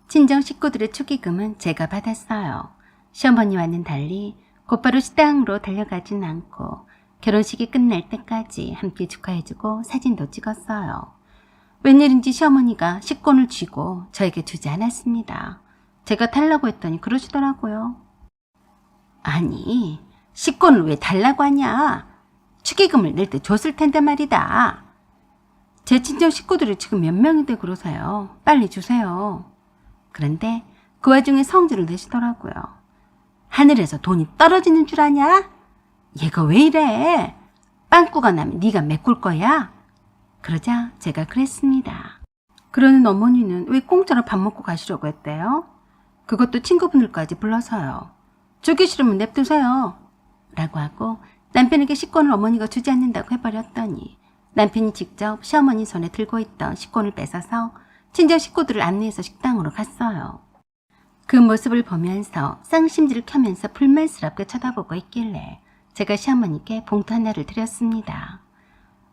친정 식구들의 축의금은 제가 받았어요. 시어머니와는 달리 곧바로 식당으로 달려가진 않고 결혼식이 끝날 때까지 함께 축하해주고 사진도 찍었어요. 웬일인지 시어머니가 식권을 쥐고 저에게 주지 않았습니다. 제가 달라고 했더니 그러시더라고요. 아니, 식권을 왜 달라고 하냐? 축의금을 낼 때 줬을 텐데 말이다. 제 친정 식구들이 지금 몇 명인데 그러세요. 빨리 주세요. 그런데 그 와중에 성질을 내시더라고요. 하늘에서 돈이 떨어지는 줄 아냐? 얘가 왜 이래? 빵꾸가 나면 네가 메꿀 거야? 그러자 제가 그랬습니다. 그러는 어머니는 왜 공짜로 밥 먹고 가시려고 했대요? 그것도 친구분들까지 불러서요. 주기 싫으면 냅두세요. 라고 하고 남편에게 식권을 어머니가 주지 않는다고 해버렸더니 남편이 직접 시어머니 손에 들고 있던 식권을 뺏어서 친정 식구들을 안내해서 식당으로 갔어요. 그 모습을 보면서 쌍심지를 켜면서 불만스럽게 쳐다보고 있길래 제가 시어머니께 봉투 하나를 드렸습니다.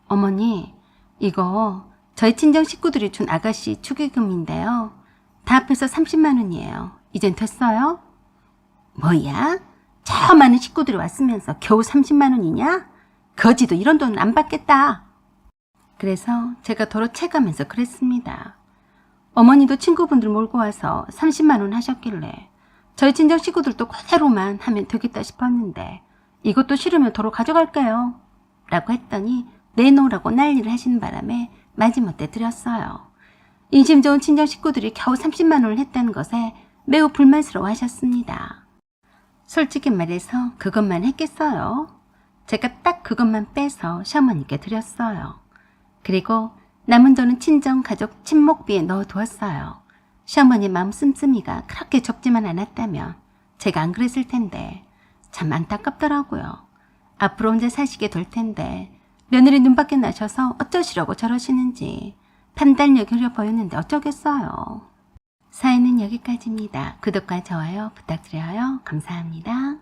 어머니, 이거 저희 친정 식구들이 준 아가씨 축의금인데요. 다 합해서 30만 원이에요. 이젠 됐어요? 뭐야? 저 많은 식구들이 왔으면서 겨우 30만 원이냐? 거지도 이런 돈은 안 받겠다. 그래서 제가 도로 채가면서 그랬습니다. 어머니도 친구분들 몰고 와서 30만 원 하셨길래 저희 친정 식구들도 그대로만 하면 되겠다 싶었는데 이것도 싫으면 도로 가져갈게요. 라고 했더니 내놓으라고 난리를 하시는 바람에 마지못해 드렸어요. 인심 좋은 친정 식구들이 겨우 30만 원을 했다는 것에 매우 불만스러워 하셨습니다. 솔직히 말해서 그것만 했겠어요. 제가 딱 그것만 빼서 시어머니께 드렸어요. 그리고 남은 돈은 친정 가족 친목비에 넣어두었어요. 시어머니 마음 씀씀이가 그렇게 좁지만 않았다면 제가 안 그랬을 텐데 참 안타깝더라고요. 앞으로 혼자 사시게 될 텐데 며느리 눈밖에 나셔서 어쩌시려고 저러시는지 판단력이 흐려 보였는데 어쩌겠어요. 사연은 여기까지입니다. 구독과 좋아요 부탁드려요. 감사합니다.